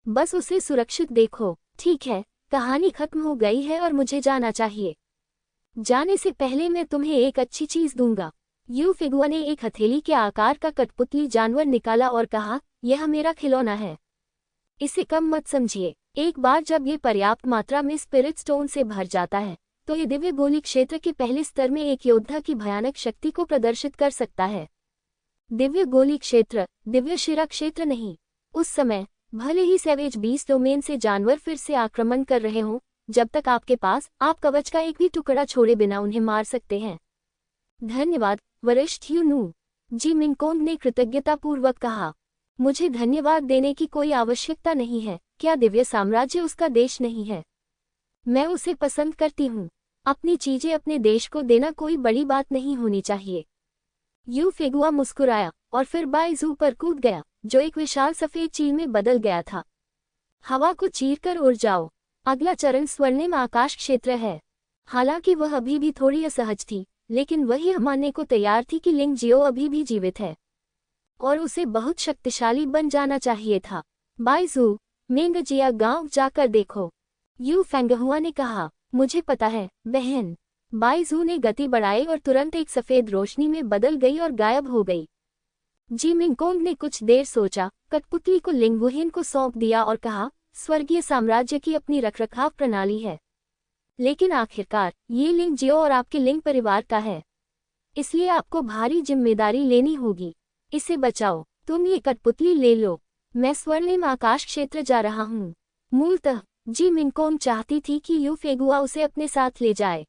बस उसे सुरक्षित देखो। ठीक है, कहानी खत्म हो गई है और मुझे जाना चाहिए। जाने से पहले मैं तुम्हें एक अच्छी चीज दूंगा। यू फेगुआ ने एक हथेली के आकार का कठपुतली जानवर निकाला और कहा, यह मेरा खिलौना है। इसे कम मत समझिए। एक बार जब ये पर्याप्त मात्रा में स्पिरिट स्टोन से भर जाता है तो ये दिव्य गोली क्षेत्र के पहले स्तर में एक योद्धा की भयानक शक्ति को प्रदर्शित कर सकता है। दिव्य गोली क्षेत्र, दिव्य शिरा क्षेत्र नहीं। उस समय भले ही सैवेज बीस्ट डोमेन से जानवर फिर से आक्रमण कर रहे हों, जब तक आपके पास आप कवच का एक भी टुकड़ा छोड़े बिना उन्हें मार सकते हैं। धन्यवाद वरिष्ठ यूनू। जी मिंगकोंग ने कृतज्ञतापूर्वक कहा। मुझे धन्यवाद देने की कोई आवश्यकता नहीं है, क्या दिव्य साम्राज्य उसका देश नहीं है? मैं उसे पसंद करती हूँ। अपनी चीजें अपने देश को देना कोई बड़ी बात नहीं होनी चाहिए। यू फेगुआ मुस्कुराया और फिर बाइजू पर कूद गया, जो एक विशाल सफेद चील में बदल गया था। हवा को चीरकर उड़ जाओ। अगला चरण स्वर्णिम आकाश क्षेत्र है। हालांकि वह अभी भी थोड़ी असहज थी, लेकिन वह यह मानने को तैयार थी कि लिंग जियो अभी भी जीवित है और उसे बहुत शक्तिशाली बन जाना चाहिए था। बाइजू, मेंगजिया गांव जाकर देखो, यू फेंगहुआ ने कहा। मुझे पता है, बहन। बाइजू ने गति बढ़ाई और तुरंत एक सफेद रोशनी में बदल गई और गायब हो गई। जी मिंगकोंग ने कुछ देर सोचा, कठपुतली को लिंग वुहिन को सौंप दिया और कहा, स्वर्गीय साम्राज्य की अपनी रखरखाव प्रणाली है, लेकिन आखिरकार ये लिंग जियो और आपके लिंग परिवार का है, इसलिए आपको भारी जिम्मेदारी लेनी होगी। इसे बचाओ। तुम ये कठपुतली ले लो। मैं स्वर्णिम आकाश क्षेत्र जा रहा हूँ। मूलतः जी मिंगकोंग चाहती थी कि यू फेगुआ उसे अपने साथ ले जाए,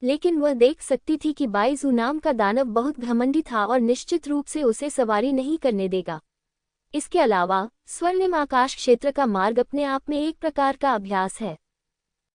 लेकिन वह देख सकती थी कि बाइजू नाम का दानव बहुत घमंडी था और निश्चित रूप से उसे सवारी नहीं करने देगा। इसके अलावा स्वर्णिम आकाश क्षेत्र का मार्ग अपने आप में एक प्रकार का अभ्यास है।